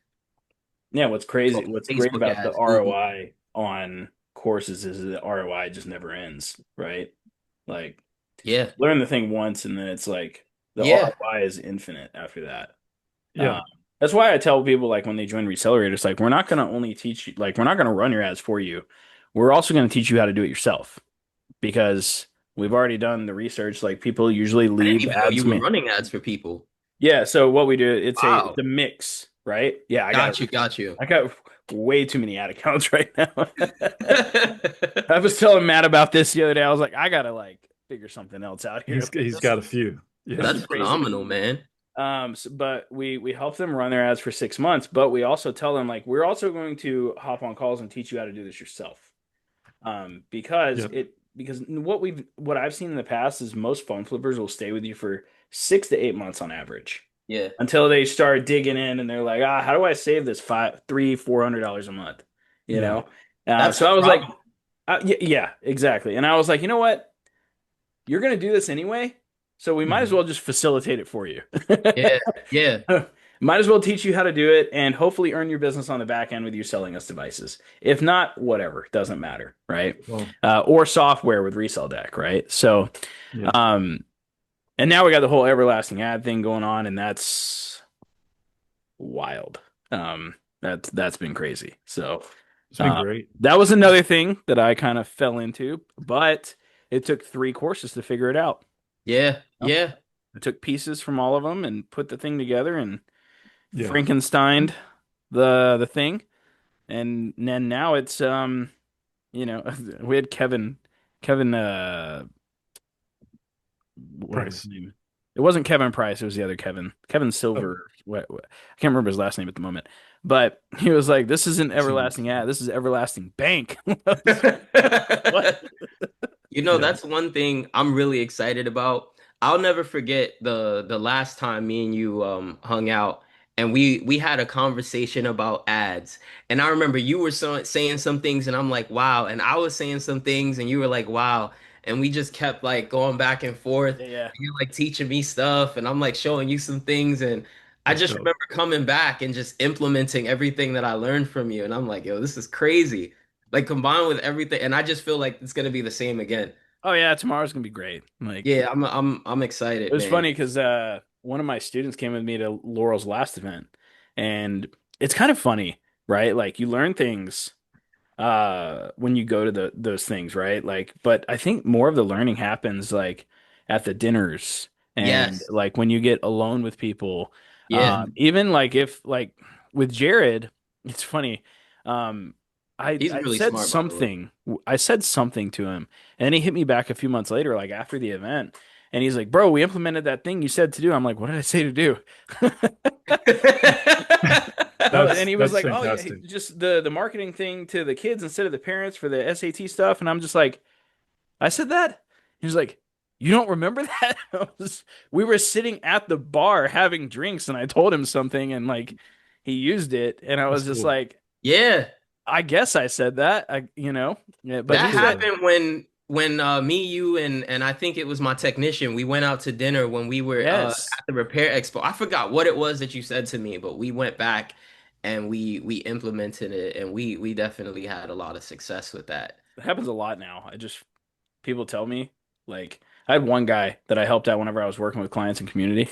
Yeah. What's crazy, So what's great Facebook about the ads, Google. ROI on courses is the ROI just never ends, right? Like, Yeah. learn the thing once and then it's like the Yeah. ROI is infinite after that. Yeah. Um, that's why I tell people like when they join Recelerator, like we're not going to only teach you, like we're not going to run your ads for you. We're also going to teach you how to do it yourself because we've already done the research. Like people usually I didn't leave even know you ads. were running ads for people. Yeah. So what we do, it's Wow. a mix, right? Yeah. Got you, got you. I got way too many ad accounts right now. I was telling Matt about this the other day. I was like, I gotta like figure something else out here. He's got a few. Yeah. This is That's crazy. phenomenal, man. But we help them run their ads for 6 months, but we also tell them like we're also going to hop on calls and teach you how to do this yourself. Because Yep. what I've seen in the past is most phone flippers will stay with you for 6 to 8 months on average Yeah, until they start digging in and they're like, how do I save this $400 a month? You Yeah. know? that's So the I was like, problem. yeah, yeah, exactly. And I was like, you know what? You're going to do this anyway, so we might as Mhm. well just facilitate it for you. Yeah, yeah, Might as well teach you how to do it and hopefully earn your business on the back end with you selling us devices. If not, whatever, doesn't matter, right? Well, Or software with Resell Deck, right? So, yeah. um, and now we got the whole everlasting ad thing going on, and that's wild. That's been crazy. So, It's been uh, great. that was another thing that I kind of fell into, but it took 3 courses to figure it out. yeah, You know? yeah. I took pieces from all of them and put the thing together and Yeah. Frankensteined the thing. And then now it's you know, we had Kevin what was his Price. name? It wasn't Kevin Price, it was the other Kevin Oh, Silver. I can't remember his last name at the moment. But he was like, "This isn't same. everlasting ad. This is everlasting bank." I was like, what? You know, Yeah. that's one thing I'm really excited about. I'll never forget the last time me and you hung out and we had a conversation about ads. And I remember you were saying some things and I'm like, "Wow." And I was saying some things and you were like, "Wow." And we just kept like going back and forth. Yeah, yeah. You're like teaching me stuff and I'm like showing you some things and I That's just dope. remember coming back and just implementing everything that I learned from you and I'm like, "Yo, this is crazy." Like combined with everything, and I just feel like it's gonna be the same again. Oh yeah, tomorrow's gonna be great. Like Yeah, I'm it excited, was man. funny because one of my students came with me to Laurel's last event, and it's kind of funny, right? Like you learn things when you go to those things, right? Like, but I think more of the learning happens like at the dinners and Yes. like when you get alone with people. Yeah. Even like if like with Jared, it's funny. Um, He's I really said smart, by the way. something. I said something to him, and he hit me back a few months later, like after the event, and he's like, "Bro, we implemented that thing you said to do." I'm like, "What did I say to do?" And he was That's like, "Oh yeah, fantastic. just the marketing thing to the kids instead of the parents for the SAT stuff." And I'm just like, "I said that?" He was like, "You don't remember that?" We were sitting at the bar having drinks, and I told him something, and like he used it, and I That's was just cool. like, Yeah. "I guess I said that." Yeah, but That's That he cool said, though. happened when me, you, and I think it was my technician, we went out to dinner when we were "Yes." at the repair expo. I forgot what it was that you said to me, but we went back and we implemented it and we definitely had a lot of success with that. It happens a lot now. I just people tell me like I had one guy that I helped out whenever I was working with clients and community.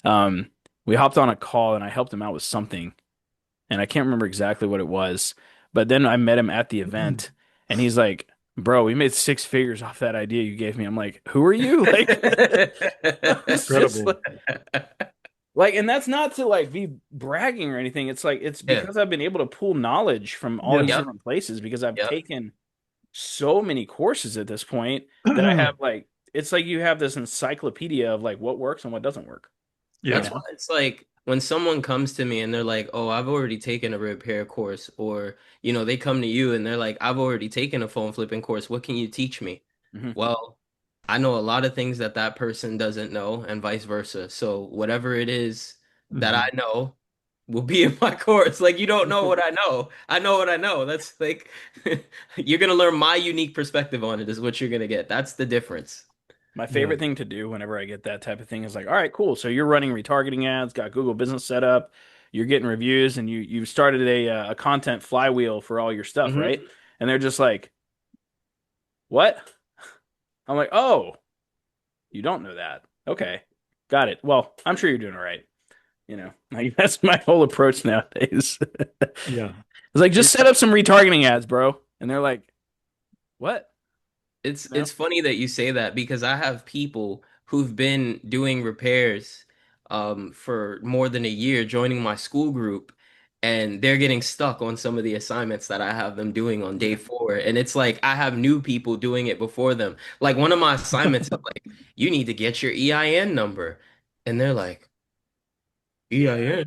Um, we hopped on a call and I helped him out with something, and I can't remember exactly what it was. But then I met him at the event, and he's like, "Bro, we made 6 figures off that idea you gave me." I'm like, "Who are you?" Like, it's just Incredible. and that's not to like be bragging or anything. It's like it's Yeah. because I've been able to pull knowledge from all these Yes. Yep. different places because I've Yep. taken so many courses at this point that I have like it's like you have this encyclopedia of like what works and what doesn't work, you Yeah. That's why know? it's like when someone comes to me and they're like, "Oh, I've already taken a repair course," or they come to you and they're like, "I've already taken a phone flipping course. What can you teach me?" Hmm. Well, I know a lot of things that that person doesn't know, and vice versa. So whatever it is that I Mhm. know will be in my course. Like you don't know what I know. I know what I know. That's like you're gonna learn my unique perspective on it is what you're gonna get. That's the difference. My Yeah. favorite thing to do whenever I get that type of thing is like, all right, cool. So you're running retargeting ads, got Google Business set up, you're getting reviews, and you started a content flywheel for all your stuff, right? Hmm. And they're just like, what? I'm like, oh, you don't know that. Okay, got it. Well, I'm sure you're doing all right. Like that's my whole approach nowadays. Yeah. It's like just It's set up some retargeting ads, bro. And they're like, what? It's You know? it's funny that you say that because I have people who've been doing repairs for more than a year joining my school group and they're getting stuck on some of the assignments that I have them doing on day Yeah. 4 and it's like I have new people doing it before them. Like one of my assignments is like you need to get your EIN number and they're like Yeah, yeah.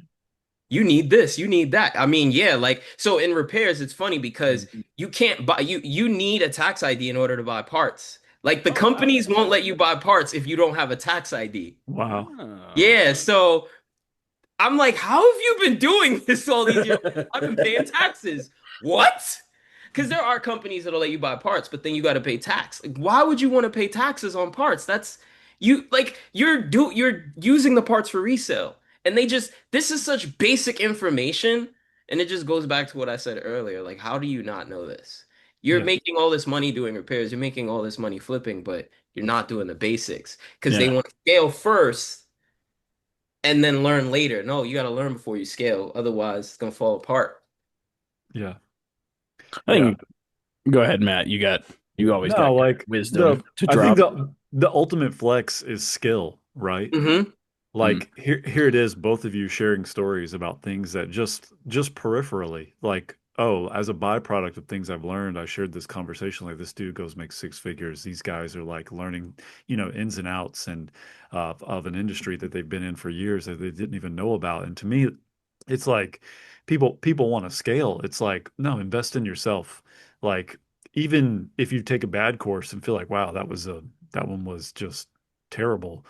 You need this, you need that. I mean, yeah, like so in repairs, it's funny because Mhm. you can't buy you need a tax ID in order to buy parts. Like the Oh wow. companies won't let you buy parts if you don't have a tax ID. Wow. Oh. Yeah, so I'm like, how have you been doing this all these years? I've been paying taxes. What? Because there are companies that'll let you buy parts, but then you got to pay tax. Like, why would you want to pay taxes on parts? That's you like you're using the parts for resale. And they just this is such basic information, and it just goes back to what I said earlier. Like, how do you not know this? You're Yeah. making all this money doing repairs, you're making all this money flipping, but you're not doing the basics because they Yeah. want to scale first and then learn later. No, you got to learn before you scale. Otherwise, it's gonna fall apart. Yeah. I Yeah. think go ahead, Matt. You always got No, good like wisdom to I think drop. the ultimate flex is skill, right? Hmm. Mm. Like here it is, both of you sharing stories about things that just peripherally, like, oh, as a byproduct of things I've learned, I shared this conversation like this dude goes make six figures. These guys are like learning, ins and outs and of an industry that they've been in for years that they didn't even know about. And to me, it's like people want to scale. It's like, no, invest in yourself. Like even if you take a bad course and feel like, wow, that one was just terrible.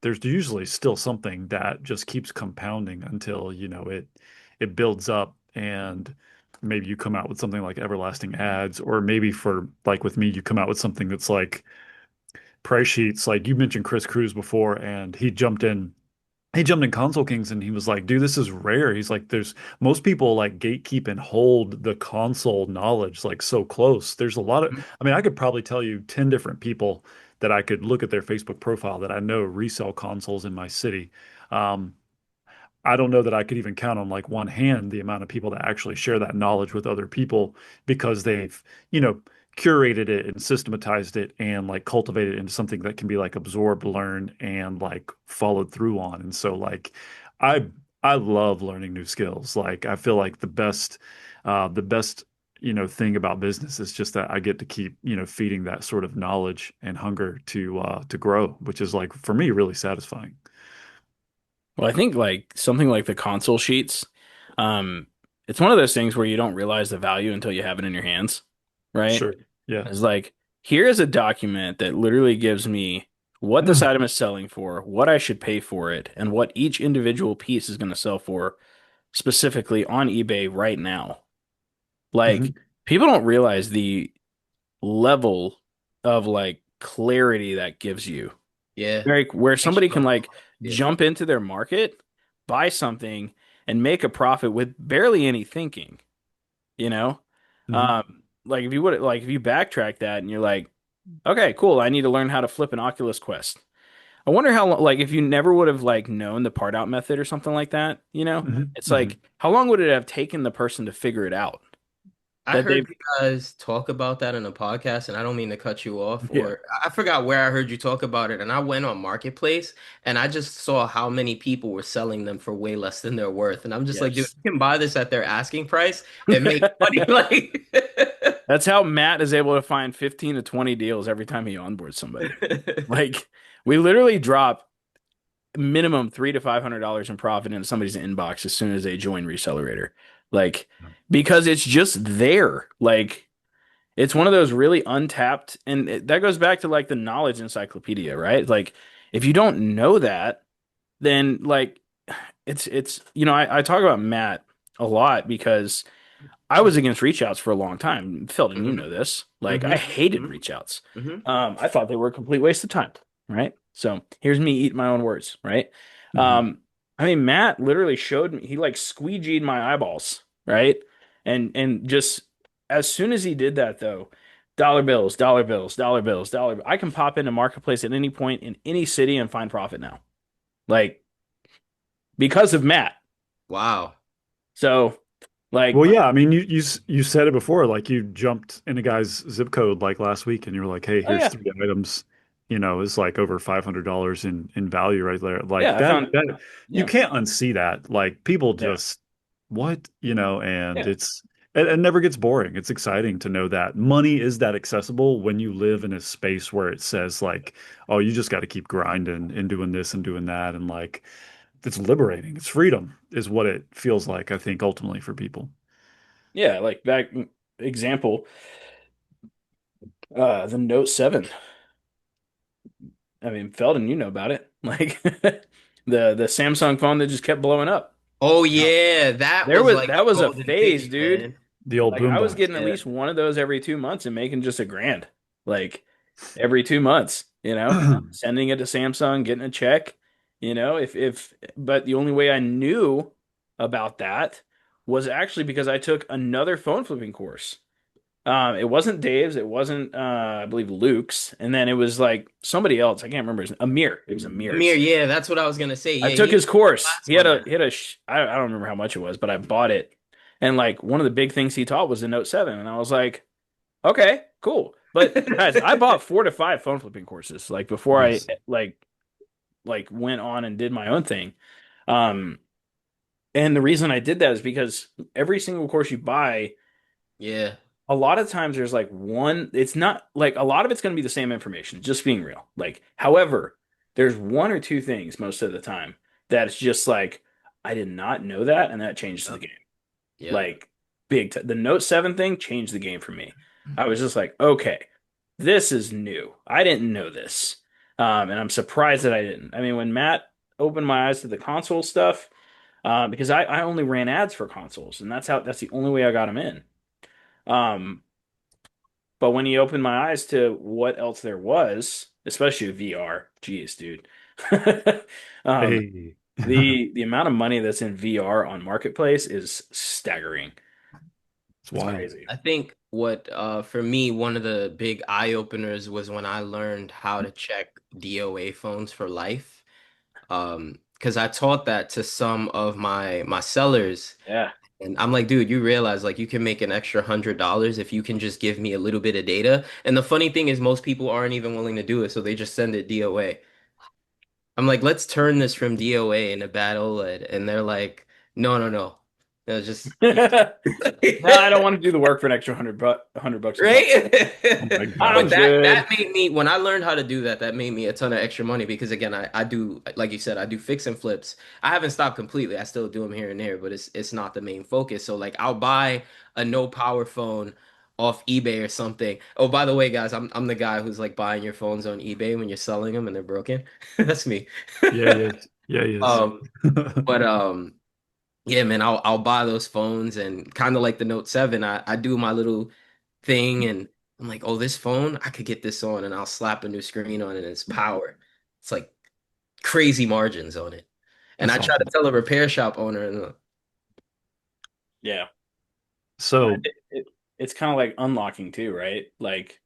There's usually still something that just keeps compounding until, it builds up and maybe you come out with something like everlasting ads, or maybe for like with me, you come out with something that's like price sheets. Like you mentioned Chris Cruz before, and he jumped in Console Kings and he was like, dude, this is rare. He's like, there's most people like gatekeep and hold the console knowledge like so close. There's a lot of, I mean, I could probably tell you 10 different people that I could look at their Facebook profile that I know resell consoles in my city. Um, I don't know that I could even count on like one hand the amount of people that actually share that knowledge with other people because they've, you know, curated it and systematized it and like cultivated it into something that can be like absorbed, learned, and like followed through on. And so like I I love learning new skills. Like I feel like the best thing about business is just that I get to keep, feeding that sort of knowledge and hunger to grow, which is like for me really satisfying. Well, I think like something like the console sheets, um, it's one of those things where you don't realize the value until you have it in your hands, right? Sure. Yeah. It's like, here is a document that literally gives me what this item is selling for, what I should pay for it, and what each individual piece is going to sell for specifically on eBay right now. Like, Mhm. people don't realize the level of like clarity that gives you. Yeah. Like, where Makes somebody you can like yeah. jump into their market, buy something, and make a profit with barely any thinking, you know? Mhm. Like if you backtrack that and you're like, okay, cool, I need to learn how to flip an Oculus Quest. I wonder how like if you never would have like known the part out method or something like that, Mhm. it's like Mhm. how long would it have taken the person to figure it out? I That heard they've you guys talk about that in a podcast, and I don't mean to cut you off, Yeah. or I forgot where I heard you talk about it. And I went on Marketplace and I just saw how many people were selling them for way less than they're worth. And I'm just like, dude, Yes. you can buy this at their asking price and make money. Like, That's how Matt is able to find 15 to 20 deals every time he onboards somebody. Like we literally drop minimum $300 to $500 in profit into somebody's inbox as soon as they join Recelerator. Like because it's just there. Like it's one of those really untapped, and that goes back to like the knowledge encyclopedia, right? Like if you don't know that, then like it's I talk about Matt a lot because I was against reach outs for a long time. Feldon, you hmm know this. Like I hmm hated hmm reach outs. hmm I thought they were a complete waste of time, right? So here's me eating my own words, right? Mhm. Um, I mean, Matt literally showed me, he like squeegeed my eyeballs, right? And just as soon as he did that though, dollar bills, dollar bills, dollar bills, dollar. I can pop into marketplace at any point in any city and find profit now. Like because of Matt. Wow. So like, Well, yeah, I mean, you said it before, like you jumped in a guy's zip code like last week, and you were like, "Hey, oh here's yeah, three items," it's like over $500 in value right there. Like yeah, I found that you yeah, can't unsee that. Like people yeah. just what, and Yeah. it never gets boring. It's exciting to know that money is that accessible when you live in a space where it says like, "Oh, you just got to keep grinding and doing this and doing that," and like. it's liberating. It's freedom is what it feels like, I think, ultimately for people. Yeah, like back example, the Note 7. I mean, Feldon, you know about it. Like the Samsung phone that just kept blowing up. Oh Yeah. yeah, that There was was like that the was a golden phase, ticket, dude. man. The old Like I was boombox. getting at Yeah. least one of those every 2 months and making just a grand. Like every 2 months, sending it to Samsung, getting a check, if but the only way I knew about that was actually because I took another phone flipping course. It wasn't Dave's, it wasn't I believe Luke's, and then it was like somebody else. I can't remember his Amir. It was Amir, Amir's. yeah, that's what I was gonna say. I Yeah, took he his had a course. class on that. I don't remember how much it was, but I bought it. And like one of the big things he taught was the Note 7. And I was like, okay, cool. But guys, I bought 4 to 5 phone flipping courses like before I Yes. like went on and did my own thing. Um, and the reason I did that is because every single course you buy, Yeah. a lot of times there's like one, it's not like a lot of it's going to be the same information, just being real. Like, however, there's one or two things most of the time that it's just like, I did not know that, and that changes the Yep. game. Yep. Like, big t the Note 7 thing changed the game for me. I was just like, okay, this is new. I didn't know this. And I'm surprised that I didn't. I mean, when Matt opened my eyes to the console stuff, because I only ran ads for consoles, and that's the only way I got them in. Um, but when he opened my eyes to what else there was, especially VR, geez, dude. Um, Hey. the amount of money that's in VR on Marketplace is staggering. It's It's wild. crazy. I think what for me one of the big eye openers was when I learned how to check DOA phones for life. Because I taught that to some of my sellers, Yeah. and I'm like, dude, you realize like you can make an extra $100 if you can just give me a little bit of data. And the funny thing is most people aren't even willing to do it, so they just send it DOA. I'm like, let's turn this from DOA into bad OLED. And they're like, no, no, no. No, just No, I don't want to do the work for an extra $100 a phone. right? Oh my I'm But gosh. that good. made me when I learned how to do that, that made me a ton of extra money because again, I do like you said, I do fix and flips. I haven't stopped completely. I still do them here and there, but it's not the main focus. So like I'll buy a no power phone off eBay or something. Oh, by the way, guys, I'm the guy who's like buying your phones on eBay when you're selling them and they're broken. That's me. Yeah, he is. Yeah, he is. Um, but yeah, man, I'll buy those phones and kind of like the Note 7, I do my little thing and I'm like, oh, this phone, I could get this on and I'll slap a new screen on it and it's power. It's like crazy margins on it. And That's I try to awesome. tell a repair shop owner and Yeah. So, It's kind of like unlocking too, right? Like,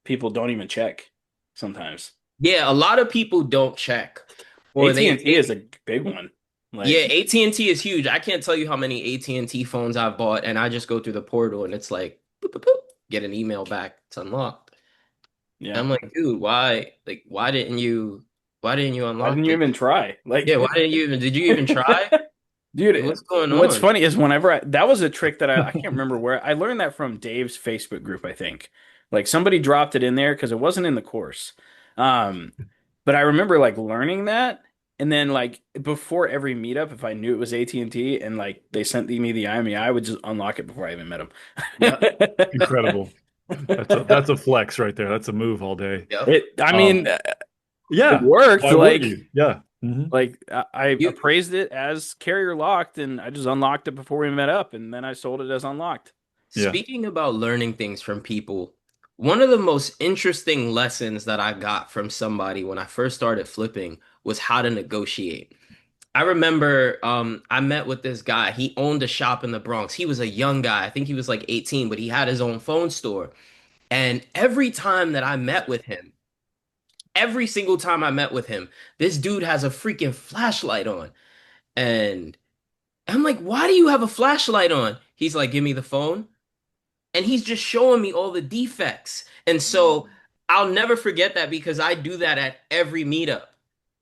people don't even check sometimes. yeah, a lot of people don't check or AT&T is a big one. yeah, Like, AT&T is huge. I can't tell you how many AT&T phones I've bought and I just go through the portal and it's like boop, boop, boop, get an email back. It's unlocked. yeah. I'm like, dude, why? Like, why didn't you Why unlock didn't you the? even try? Yeah, why Like, didn't you even? Did you even try? Like, dude, what's going what's on? funny is whenever that was a trick that I can't remember where I learned that from Dave's Facebook group, I think. Like somebody dropped it in there because it wasn't in the course. Um, but I remember like learning that, and then like before every meetup, if I knew it was AT&T and like they sent me the IMEI, I would just unlock it before I even met Yep, them. incredible. That's a flex right there. That's a move all day. yep. I mean, Um, it yeah. worked. Why wouldn't you? Yeah. I You appraised it as carrier locked, and I just unlocked it before we met up, and then I sold it as unlocked. Yeah. speaking about learning things from people, one of the most interesting lessons that I got from somebody when I first started flipping was how to negotiate. I remember I met with this guy. He owned a shop in the Bronx. He was a young guy. I think he was like 18, but he had his own phone store. And every time that I met with him, every single time I met with him, this dude has a freaking flashlight on. And I'm like, why do you have a flashlight on? He's like, give me the phone. And he's just showing me all the defects. And so I'll never forget that because I do that at every meetup.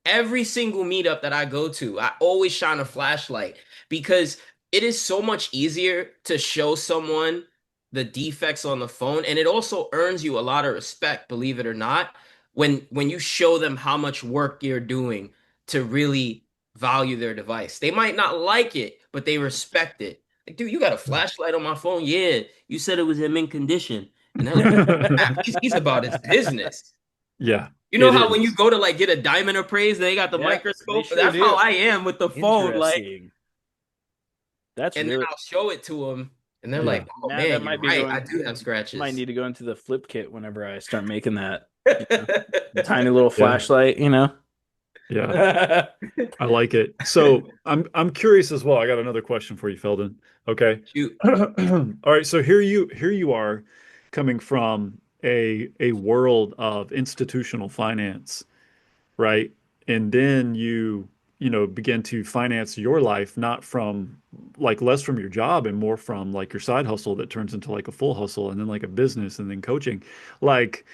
Every single meetup that I go to, I always shine a flashlight because it is so much easier to show someone the defects on the phone. And it also earns you a lot of respect, believe it or not, when you show them how much work you're doing to really value their device. They might not like it, but they respect it. Like, dude, you got a flashlight on my phone? Yeah, you said it was in mint condition. And they're like, "Ah, he's about his business." Yeah, You know it how when you is. go to like get a diamond appraised, they got the Yeah, they microscope? sure That's how do. I am with the phone. Like, Interesting. That's and then really I'll show it to them, and they're Yeah. like, "Oh Matt, that man, might you're be right. I going do have might scratches." need to go into the flip kit whenever I start making that, you know, the tiny little Yeah. flashlight, you know. Yeah. I like it. So I'm curious as well. I got another question for you, Feldon. Okay. Shoot. All right. So here you are coming from a world of institutional finance, right? And then you begin to finance your life not from like less from your job and more from like your side hustle that turns into like a full hustle and then like a business and then coaching. Like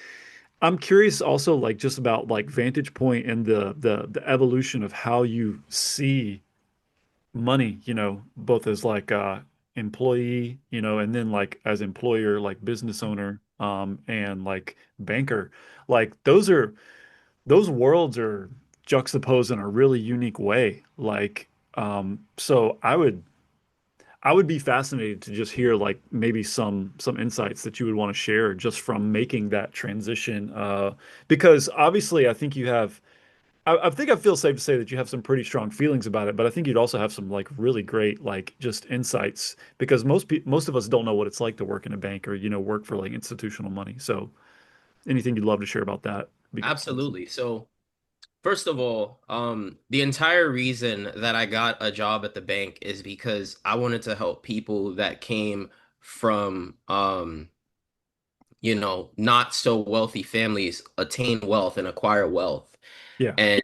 I'm curious also like just about like vantage point and the evolution of how you see money, both as like employee, and then like as employer, like business owner, and like banker. Like those worlds are juxtaposed in a really unique way. Like so I would be fascinated to just hear like maybe some insights that you would want to share just from making that transition. Because obviously, I think you have. I think I feel safe to say that you have some pretty strong feelings about it, but I think you'd also have some like really great like just insights because most of us don't know what it's like to work in a bank or work for like institutional money. So anything you'd love to share about that would be awesome. Absolutely. So, first of all, the entire reason that I got a job at the bank is because I wanted to help people that came from, not so wealthy families attain wealth and acquire wealth. Yeah. And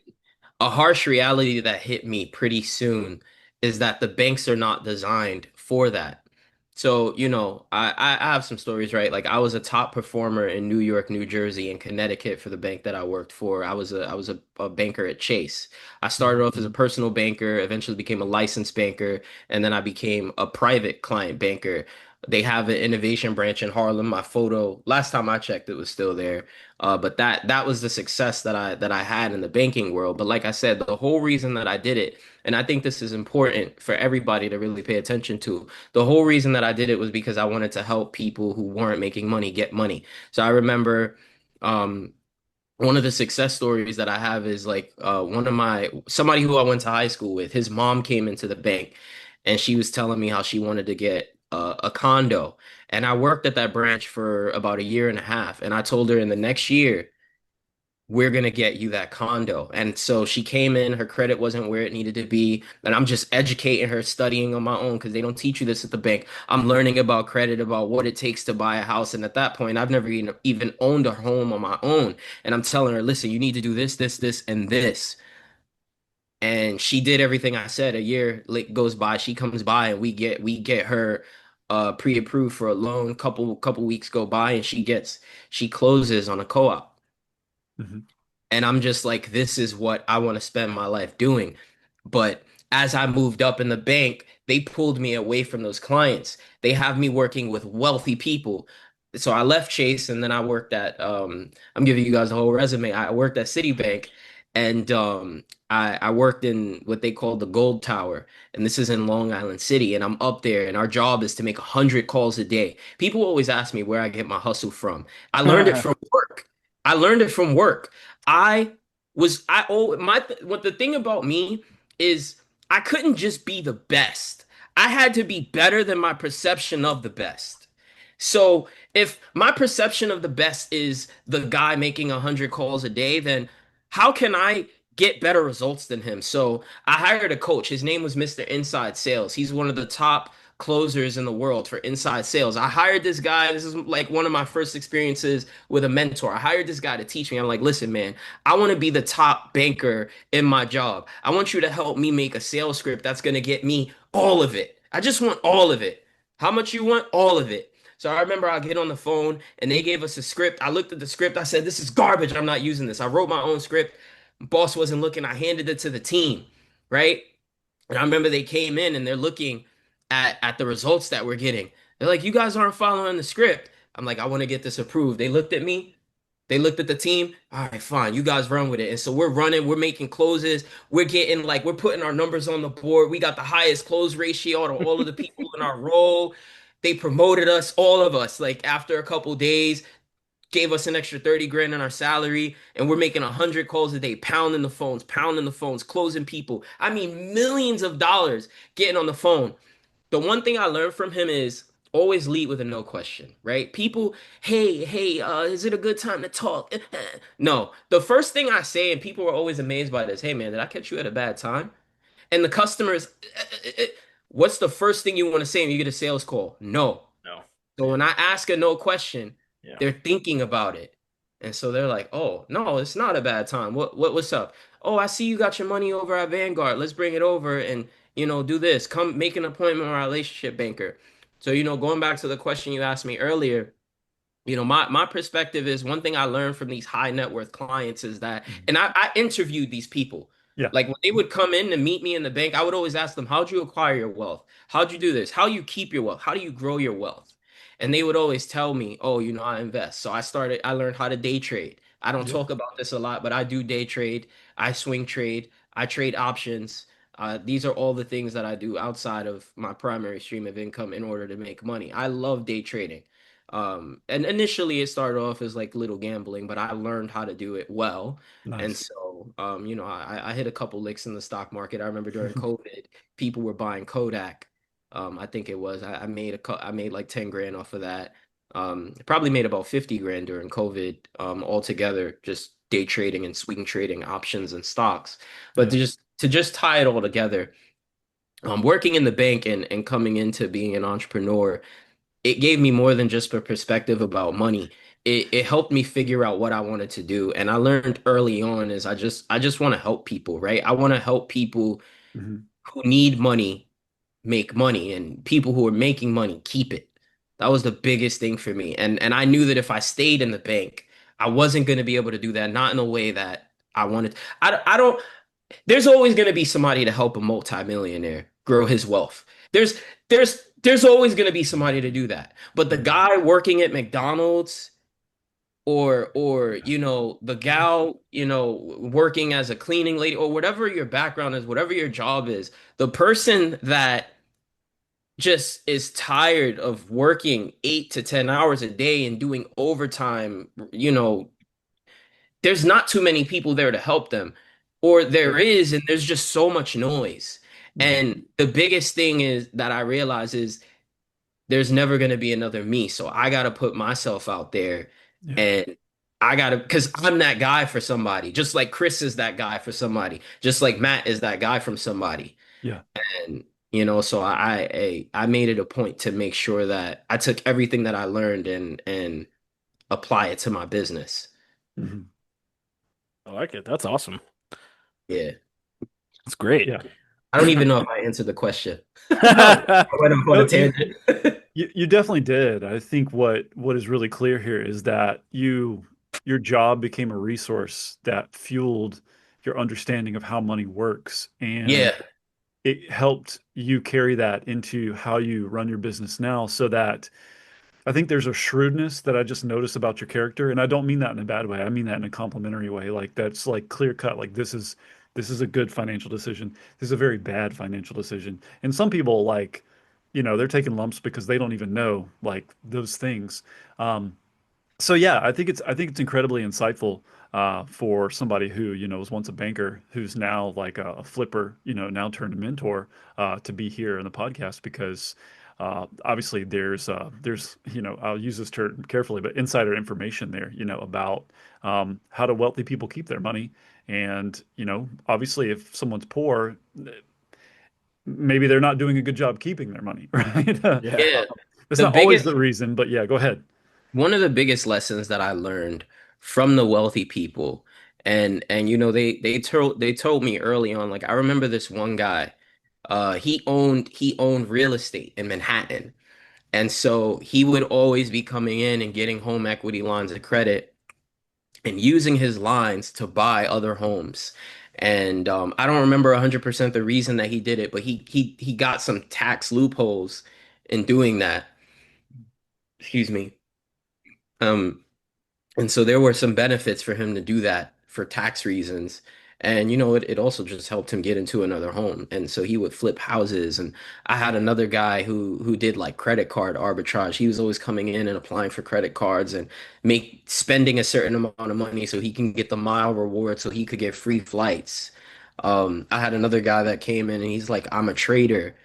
a harsh reality that hit me pretty soon is that the banks are not designed for that. So, I have some stories, right? Like I was a top performer in New York, New Jersey, and Connecticut for the bank that I worked for. I was a banker at Chase. I started off as a Mhm. personal banker, eventually became a licensed banker, and then I became a private client banker. They have an innovation branch in Harlem. My photo, last time I checked, it was still there. But that was the success that I had in the banking world. But like I said, the whole reason that I did it, and I think this is important for everybody to really pay attention to. The whole reason that I did it was because I wanted to help people who weren't making money get money. So I remember um, one of the success stories that I have is like somebody who I went to high school with. His mom came into the bank, and she was telling me how she wanted to get a condo. And I worked at that branch for about a year and a half. And I told her in the next year, we're gonna get you that condo. And so she came in, her credit wasn't where it needed to be. And I'm just educating her, studying on my own because they don't teach you this at the bank. I'm learning about credit, about what it takes to buy a house. And at that point, I've never even owned a home on my own. And I'm telling her, listen, you need to do this, this, this, and this. And she did everything I said. A year goes by, she comes by and we get her pre-approved for a loan. Couple weeks go by and she closes on a co-op. Mhm. And I'm just like, this is what I want to spend my life doing. But as I moved up in the bank, they pulled me away from those clients. They have me working with wealthy people. So I left Chase and then I worked at I'm giving you guys the whole resume. I worked at Citibank and I worked in what they call the Gold Tower. And this is in Long Island City. And I'm up there and our job is to make 100 calls a day. People always ask me where I get my hustle from. I learned it from work. I learned it from work. I I oh what the thing about me is I couldn't just be the best. I had to be better than my perception of the best. So if my perception of the best is the guy making 100 calls a day, then how can I get better results than him? So I hired a coach. His name was Mr. Inside Sales. He's one of the top closers in the world for inside sales. I hired this guy. This is like one of my first experiences with a mentor. I hired this guy to teach me. I'm like, listen, man, I want to be the top banker in my job. I want you to help me make a sales script that's going to get me all of it. I just want all of it. How much you want? All of it. So I remember I get on the phone and they gave us a script. I looked at the script. I said, this is garbage. I'm not using this. I wrote my own script. Boss wasn't looking. I handed it to the team, right? And I remember they came in and they're looking at the results that we're getting. They're like, you guys aren't following the script. I'm like, I want to get this approved. They looked at me. They looked at the team. All right, fine. You guys run with it. And so we're running. We're making closes. We're getting like we're putting our numbers on the board. We got the highest close ratio out of all of the people in our role. They promoted us, all of us. Like after a couple days, gave us an extra 30 grand in our salary, and we're making 100 calls a day, pounding the phones, closing people. I mean, millions of dollars getting on the phone. The one thing I learned from him is always lead with a no question, right? People, hey, is it a good time to talk? No, the first thing I say, and people are always amazed by this, hey man, did I catch you at a bad time? And the customers, what's the first thing you want to say when you get a sales call? No. No. So when I ask a no question, Yeah. they're thinking about it. And so they're like, "Oh, no, it's not a bad time. What's up? Oh, I see you got your money over at Vanguard. Let's bring it over and, do this. Come make an appointment with our relationship banker." So, going back to the question you asked me earlier, my perspective is one thing I learned from these high net worth clients is that, Mhm. and I interviewed these people. Yeah. Like when they would come in to meet me in the bank, I would always ask them, how'd you acquire your wealth? How'd you do this? How you keep your wealth? How do you grow your wealth? And they would always tell me, oh, I invest. So I learned how to day trade. I don't Yeah. talk about this a lot, but I do day trade. I swing trade. I trade options. These are all the things that I do outside of my primary stream of income in order to make money. I love day trading. And initially it started off as like little gambling, but I learned how to do it well. And Nice. so, I hit a couple licks in the stock market. I remember during COVID, people were buying Kodak. I think it was. I made like 10 grand off of that. Probably made about 50 grand during COVID, altogether, just day trading and swing trading options and stocks. But Yeah. to just tie it all together, working in the bank and coming into being an entrepreneur, it gave me more than just a perspective about money. It helped me figure out what I wanted to do. And I learned early on is I just want to help people, right? I want to help people Hmm. who need money make money and people who are making money keep it. That was the biggest thing for me. And I knew that if I stayed in the bank, I wasn't going to be able to do that, not in a way that I wanted. I don't there's always going to be somebody to help a multimillionaire grow his wealth. There's always going to be somebody to do that. But the Hmm. guy working at McDonald's or the gal, working as a cleaning lady or whatever your background is, whatever your job is, the person that just is tired of working 8 to 10 hours a day and doing overtime, there's not too many people there to help them. Or there is, and there's just so much noise. Hmm. And the biggest thing is that I realize is there's never going to be another me. So I got to put myself out there Yeah. and I got to, because I'm that guy for somebody, just like Chris is that guy for somebody, just like Matt is that guy from somebody. Yeah. And, so I made it a point to make sure that I took everything that I learned and apply it to my business. Hmm. I like it. That's awesome. Yeah. That's great. Yeah. I don't even know if I answered the question. I No, went off on a no, tangent. you definitely did. I think what is really clear here is that your job became a resource that fueled your understanding of how money works, and Yeah. it helped you carry that into how you run your business now, so that I think there's a shrewdness that I just notice about your character, and I don't mean that in a bad way. I mean that in a complimentary way. Like that's like clear cut. Like this is a good financial decision. This is a very bad financial decision. And some people like, they're taking lumps because they don't even know like those things. Um, so yeah, I think it's incredibly insightful for somebody who was once a banker who's now like a flipper, now turned a mentor to be here in the podcast because obviously there's I'll use this term carefully, but insider information there, about how do wealthy people keep their money, and obviously if someone's poor, maybe they're not doing a good job keeping their money, right? Yeah. Yeah. That's The not always biggest the reason, but yeah, go ahead. One of the biggest lessons that I learned from the wealthy people, and they told me early on, like I remember this one guy, he owned real estate in Manhattan. And so he would always be coming in and getting home equity lines of credit and using his lines to buy other homes. And I don't remember 100% the reason that he did it, but he got some tax loopholes in doing that. Excuse me. Um, And so there were some benefits for him to do that for tax reasons. And it also just helped him get into another home. And so he would flip houses. And I had another guy who did like credit card arbitrage. He was always coming in and applying for credit cards and make spending a certain amount of money so he can get the mile reward so he could get free flights. I had another guy that came in and he's like, I'm a trader.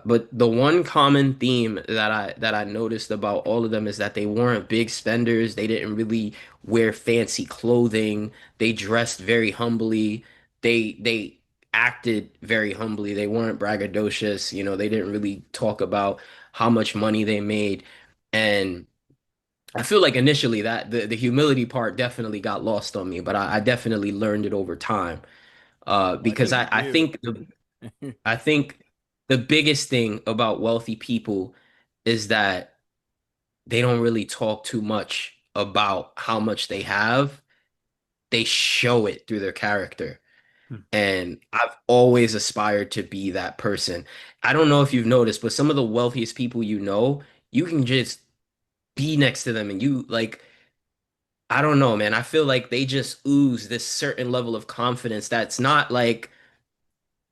But the one common theme that I noticed about all of them is that they weren't big spenders. They didn't really wear fancy clothing. They dressed very humbly. They acted very humbly. They weren't braggadocious. They didn't really talk about how much money they made. And I feel like initially that the humility part definitely got lost on me, but I definitely learned it over time. Well, I Because think I, you I do. think I think the biggest thing about wealthy people is that they don't really talk too much about how much they have. They show it through their character. Hmm. And I've always aspired to be that person. I don't know if you've noticed, but some of the wealthiest people you can just be next to them and you like, I don't know, man. I feel like they just ooze this certain level of confidence that's not like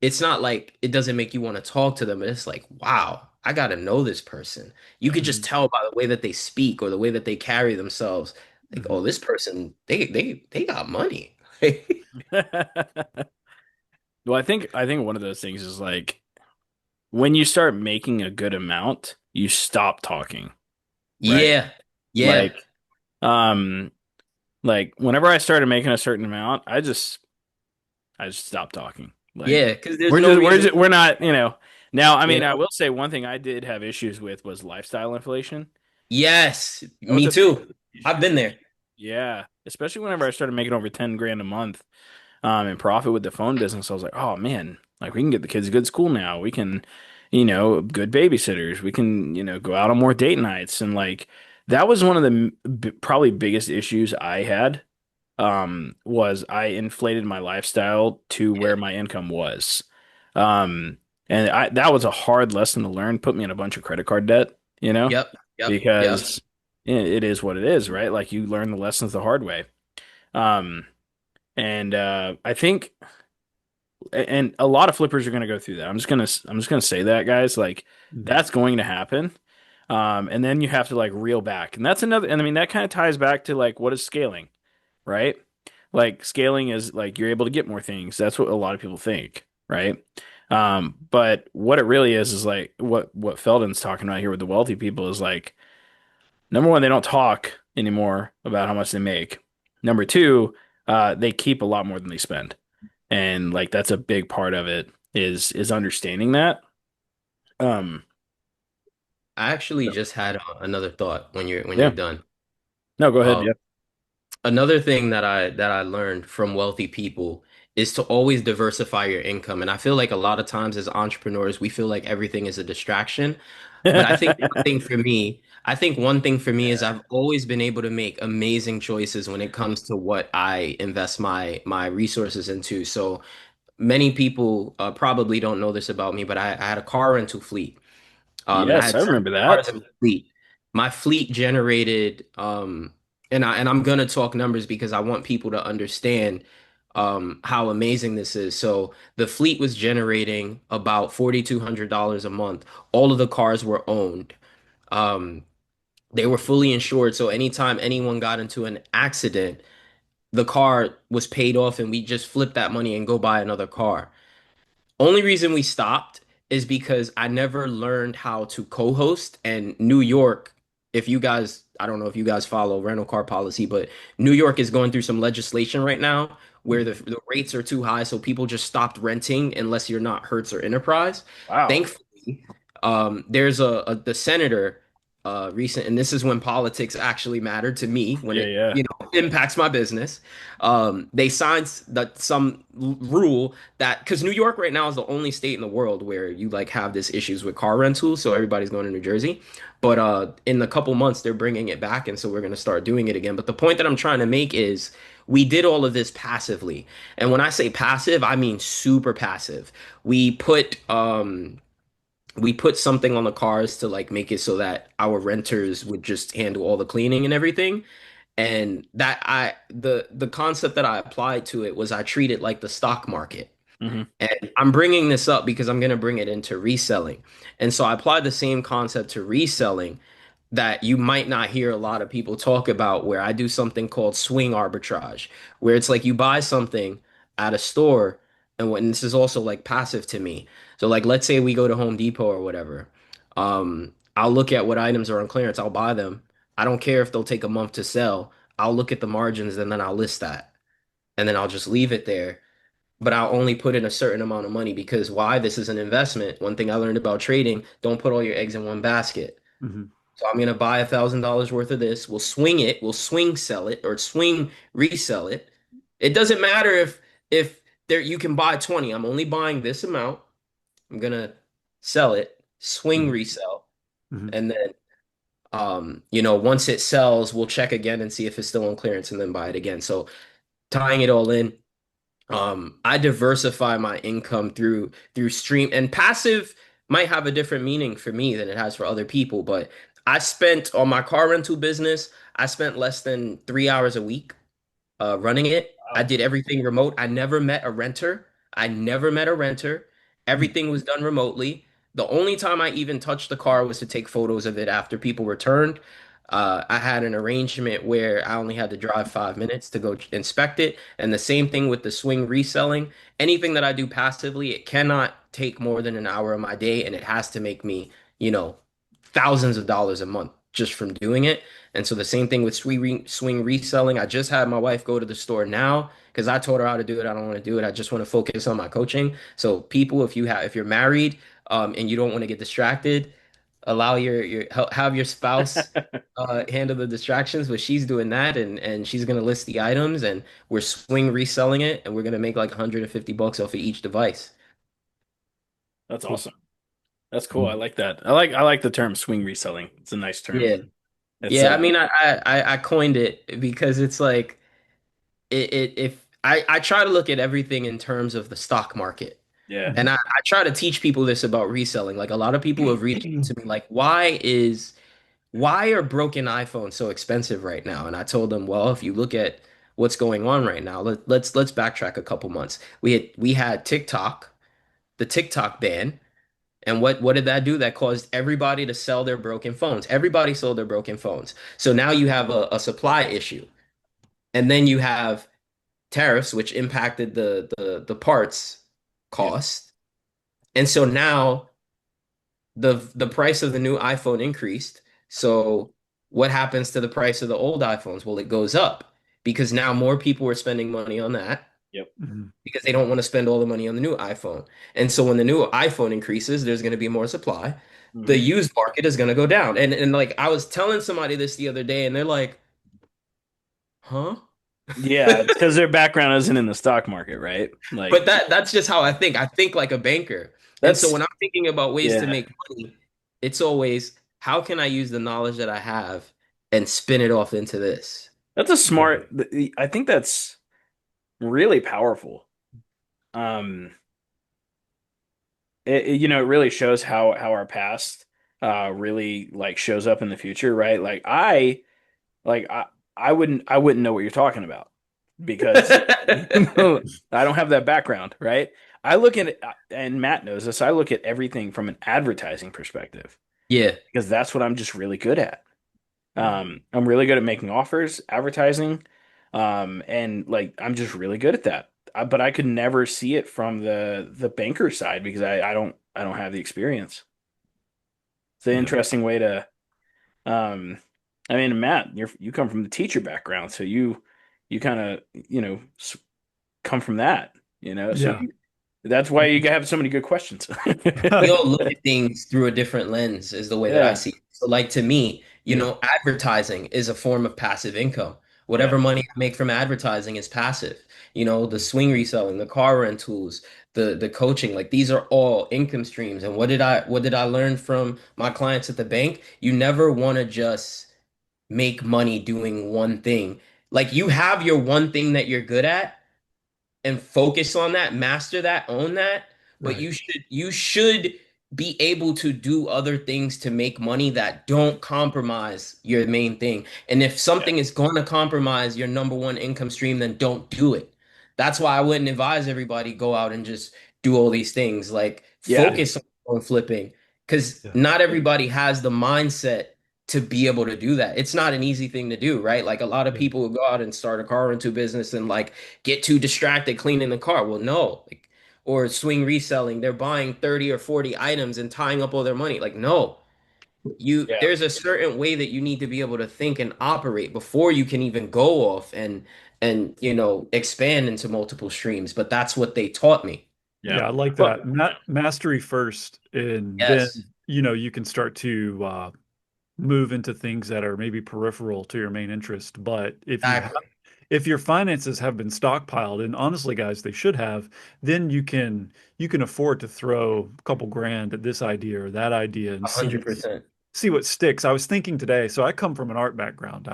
it's not like it doesn't make you want to talk to them, but it's like, wow, I got to know this person. You could just Mhm. tell by the way that they speak or the way that they carry themselves, like, Mhm. oh, this person, they got money. Well, I think one of those things is like when you start making a good amount, you stop talking, right? Yeah, yeah, Like, um, like whenever I started making a certain amount, I just stopped talking. Like, yeah, because there's no reason. we're not, Now, I Yeah. mean, I will say one thing I did have issues with was lifestyle inflation. Yes, That was me a big too. I've issue been for there. me. Yeah, especially whenever I started making over 10 grand a month. And profit with the phone business. I was like, oh man, like we can get the kids a good school now. We can, good babysitters. We can, go out on more date nights. And like that was one of the probably biggest issues I had. Was I inflated my lifestyle to where my income was. Um, and that was a hard lesson to learn. Put me in a bunch of credit card debt, Yep, yep, yep. because it is what it is, right? Like you learn the lessons the hard way. Um, and I think and a lot of flippers are going to go through that. I'm just going to say that, guys, like Mhm. that's going to happen. And then you have to like reel back. And that's another and I mean that kind of ties back to like what is scaling, right? Like scaling is like you're able to get more things. That's what a lot of people think, right? But what it really is like what Feldon's talking about here with the wealthy people is like number one, they don't talk anymore about how much they make. Number two, they keep a lot more than they spend. And like that's a big part of it is understanding that. Um, I actually so, just had another thought when you're yeah. done. No, go ahead. Um, Yeah. Another thing that I learned from wealthy people is to always diversify your income. And I feel like a lot of times as entrepreneurs, we feel like everything is a distraction. But I think one thing for me is Yeah. I've always been able to make amazing choices when it comes to what I invest my resources into. So many people probably don't know this about me, but I had a car rental fleet. And I Yes, I had seven remember cars that. in the fleet. My fleet generated, and I'm gonna talk numbers because I want people to understand how amazing this is. So the fleet was generating about $4,200 a month. All of the cars were owned. Um, they were fully insured, so anytime anyone got into an accident, the car was paid off, and we just flip that money and go buy another car. Only reason we stopped is because I never learned how to co-host. And New York, if you guys, I don't know if you guys follow rental car policy, but New York is going through some legislation right now where the, Mhm. the rates are too high, so people just stopped renting unless you're not Hertz or Enterprise. Wow. Thankfully, there's the senator recent, and this is when politics actually mattered to me when Yeah, it yeah. impacts my business. They signed some rule that because New York right now is the only state in the world where you like have this issues with car rentals, so everybody's going to New Jersey. But in a couple months they're bringing it back, and so we're going to start doing it again. But the point that I'm trying to make is we did all of this passively, and when I say passive, I mean super passive. We put we put something on the cars to like make it so that our renters would just handle all the cleaning and everything. And the concept that I applied to it was I treat it like the stock market. Hmm. And I'm bringing this up because I'm going to bring it into reselling. And so I applied the same concept to reselling that you might not hear a lot of people talk about, where I do something called swing arbitrage, where it's like you buy something at a store, and when this is also like passive to me. So like let's say we go to Home Depot or whatever. I'll look at what items are on clearance, I'll buy them. I don't care if they'll take a month to sell. I'll look at the margins and then I'll list that. And then I'll just leave it there, but I'll only put in a certain amount of money because why? This is an investment. One thing I learned about trading, don't put all your eggs in one basket. Hmm. So I'm gonna buy $1,000 worth of this. We'll swing it, we'll swing sell it or swing resell it. It doesn't matter if there you can buy 20. I'm only buying this amount. I'm gonna sell it, swing Hmm. resell, Hmm. and then once it sells, we'll check again and see if it's still on clearance and then buy it again. So tying it all in, I diversify my income through stream, and passive might have a different meaning for me than it has for other people, but I spent on my car rental business, I spent less than 3 hours a week running it. I Wow. did everything remote. I never met a renter. I never met a renter. Everything was done remotely. The only time I even touched the car was to take photos of it after people returned. I had an arrangement where I only had to drive 5 minutes to go inspect it. And the same thing with the swing reselling. Anything that I do passively, it cannot take more than an hour of my day, and it has to make me, you know, thousands of dollars a month just from doing it. And so the same thing with swing reselling. I just had my wife go to the store now because I told her how to do it. I don't want to do it. I just want to focus on my coaching. So people, if you're married, and you don't want to get distracted, allow have your spouse handle the distractions, but she's doing that, and she's gonna list the items, and we're swing reselling it, and we're gonna make like 150 bucks off of each device. That's Cool. awesome. That's cool. I Mhm. like that. I like the term swing reselling. It's a nice term. Yeah. It's Yeah, I mean, I coined it because it's like if I try to look at everything in terms of the stock market. yeah. And Mhm. I try to teach people this about reselling. Like a lot of people have reached out to me like, why are broken iPhones so expensive right now? And I told them, well, if you look at what's going on right now, let's backtrack a couple months. We had TikTok, the TikTok ban, and what did that do? That caused everybody to sell their broken phones. Everybody sold their broken phones. So now you have a supply issue. And then you have tariffs, which impacted the parts Yeah. cost. And so now the price of the new iPhone increased. So what happens to the price of the old iPhones? Well, it goes up because now more people are spending money on that Yep. Mhm. because they don't want to spend all the money on the new iPhone. And so when the new iPhone increases, there's going to be more supply. The Hmm. used market is going to go down. And like I was telling somebody this the other day, and they're like, "Huh?" Yeah, it's because their background isn't in the stock market, right? Like But that's just how I think. I think like a banker. And so that's when I'm thinking about ways to yeah. make money, it's always how can I use the knowledge that I have and spin it off into this? That's a Yeah. smart. I think that's really powerful. Um, it really shows how our past really like shows up in the future, right? Like I wouldn't know what you're talking about because I don't have that background, right? I look at it, and Matt knows this. I look at everything from an advertising perspective Yeah. because that's what I'm just really good at. Yeah. I'm really good at making offers, advertising, and like I'm just really good at that. But I could never see it from the banker side because I don't have the experience. It's an Yeah. interesting way to um, I mean, Matt, you come from the teacher background, so you kind of come from that, so Yeah. that's why you have so many good questions. We all look at things through a different lens, is the way that I Yeah, see it. So, like to me, Yeah. advertising is a form of passive income. yeah, Whatever money I make from advertising is passive. The swing reselling, the car rentals, the coaching, like these are all income streams. And what did I learn from my clients at the bank? You never want to just make money doing one thing. Like you have your one thing that you're good at and focus on that, master that, own that. But Right. you should be able to do other things to make money that don't compromise your main thing. And if Yeah. something is going to compromise your number one income stream, then don't do it. That's why I wouldn't advise everybody go out and just do all these things. Like Yeah. Yeah. focus on flipping because Yeah. not everybody has the mindset to be able to do that. It's not an easy thing to do, right? Like a lot of Yeah. people will go out and start a car rental business and like get too distracted cleaning the car. Well, no, like or swing reselling. They're buying 30 or 40 items and tying up all their money. Like, no, Yeah. there's a certain way that you need to be able to think and operate before you can even go off and expand into multiple streams. But that's what they taught me. Yeah. Yeah, I like Well, that. Mastery first, and then Yes, you can start to move into things that are maybe peripheral to your main interest. But exactly. if your finances have been stockpiled, and honestly, guys, they should have, then you can afford to throw a couple grand at this idea or that idea and 100%. see what sticks. I was thinking today, so I come from an art background.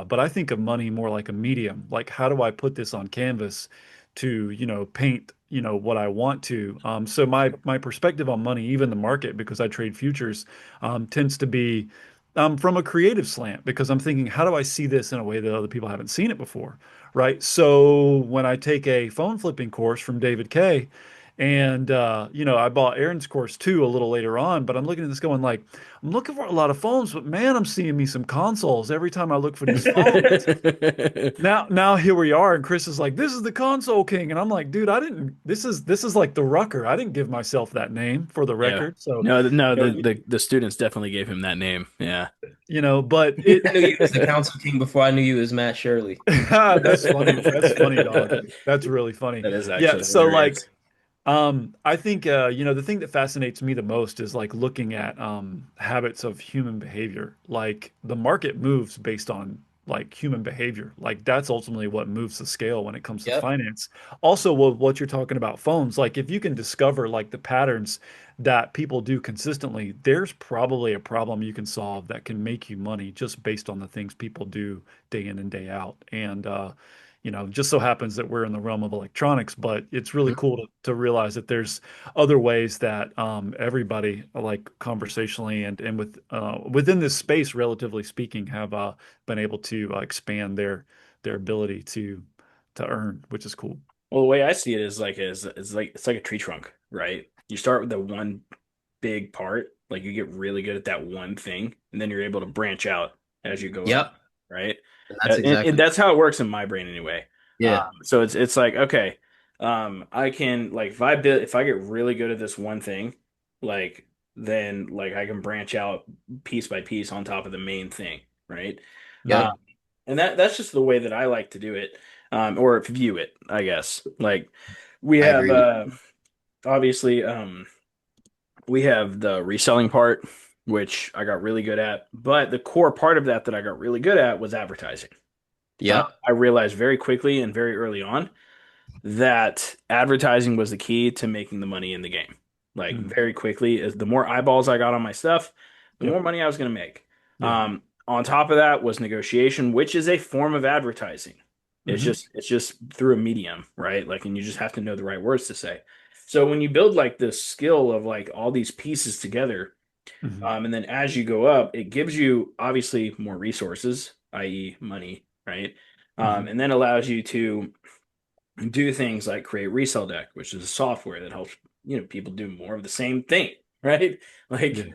But I think of money more like a medium. Like, how do I put this on canvas to, paint, what I want to? So my perspective on money, even the market, because I trade futures, tends to be from a creative slant because I'm thinking, how do I see this in a way that other people haven't seen it before, right? So when I take a phone flipping course from David Kay, and I bought Aaron's course too a little later on, but I'm looking at this going like, I'm looking for a lot of phones, but man, I'm seeing me some consoles every time I look for these phones. Now here we are, and Chris is like, "This is the console king," and I'm like, "Dude, I didn't. This is like the Rucker. I didn't give myself that name for the yeah. record." So, No, no, you know, the students definitely gave him that name. Yeah. but I knew you was the council king before I knew you was Matt Shirley. that's funny. That's funny, dog. That's really funny. That is Yeah. actually So like, hilarious. I think the thing that fascinates me the most is like looking at habits of human behavior. Like the market moves based on like human behavior. Like that's ultimately what moves the scale when it comes to Yep. finance. Also, what you're talking about phones, like if you can discover like the patterns that people do consistently, there's probably a problem you can solve that can make you money just based on the things people do day in and day out. And just so happens that we're in the realm of electronics, but it's really Mhm. cool to realize that there's other ways that everybody, like conversationally and within this space, relatively speaking, have been able to expand their ability to earn, which is cool. Well, the way I see it is like it's like a tree trunk, right? You start with the one big part, like you get really good at that one thing, and then you're able to branch out as you go up, Yep. right? And that's And exactly. that's how it works in my brain anyway. Yeah. So it's like okay, I can like if I get really good at this one thing, like then like I can branch out piece by piece on top of the main thing, right? Yeah. Yep. And that's just the way that I like to do it, or view it, I guess. Like we I have agree with obviously we have the reselling part, which I got really good at, but the core part of that I got really good at was advertising. you. Yep. I realized very quickly and very early on that advertising was the key to making the money in the game. Like Mm. very quickly, as the more eyeballs I got on my stuff, the Yep. more money I was going to make. Yeah. On top of that was negotiation, which is a form of advertising. Hmm. It's just through a medium, right? Like, and you just have to know the right words to say. So when you build like this skill of like all these pieces together, Hmm. and then as you go up, it gives you obviously more resources, i.e., money, right? Hmm. And then allows you to do things like create resell deck, which is a software that helps people do more of the same thing, right? Yeah. Like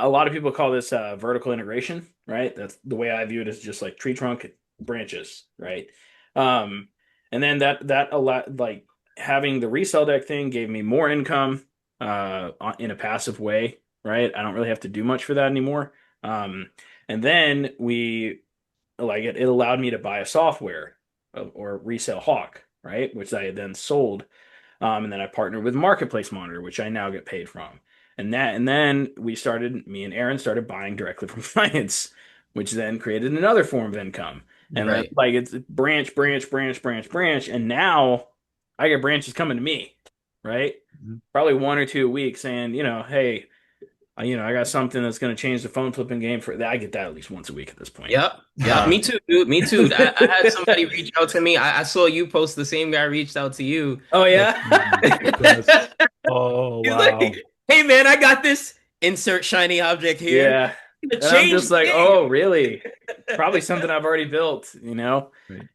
a lot of people call this vertical integration, right? That's the way I view it as just like tree trunk branches, right? Um, and then that a lot like having the resell deck thing gave me more income in a passive way, right? I don't really have to do much for that anymore. And then we like it allowed me to buy a software or resell Hawk, right? Which I then sold. And then I partnered with Marketplace Monitor, which I now get paid from. And then me and Aaron started buying directly from clients, which then created another form of income. And then Right. like it's branch, branch, branch, branch, branch. And now I get branches coming to me, right? Mhm. Probably one or two a week saying, hey, I got something that's going to change the phone flipping game for that. I get that at least once a week at this point. Yep. Yep. Uh, Me too, dude. Me too. I had somebody reach out to me. I saw you post the same guy reached out to you. oh That's yeah. amazing. That's Oh, He's like, wow. Hey man, I got this. Insert shiny object here. Yeah. The And I'm change just like, the oh, really? Probably something I've already built, you know? Right.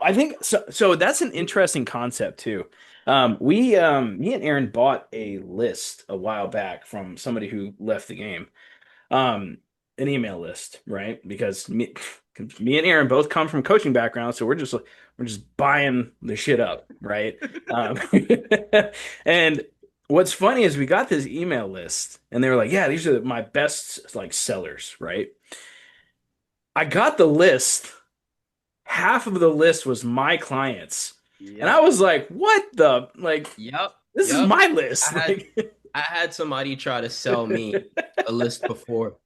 I think so. So that's an interesting concept too. Me and Aaron bought a list a while back from somebody who left the game. Um, an email list, right? Because me and Aaron both come from coaching backgrounds, so we're just buying the shit up, right? Um, and what's funny is we got this email list, and they were like, "Yeah, these are my best like sellers," right? I got the list. Half of the list was my clients, and I Yep. was like, "What the like? Yep. This is Yep. my I list." had Like, I had somebody try to sell me a list before.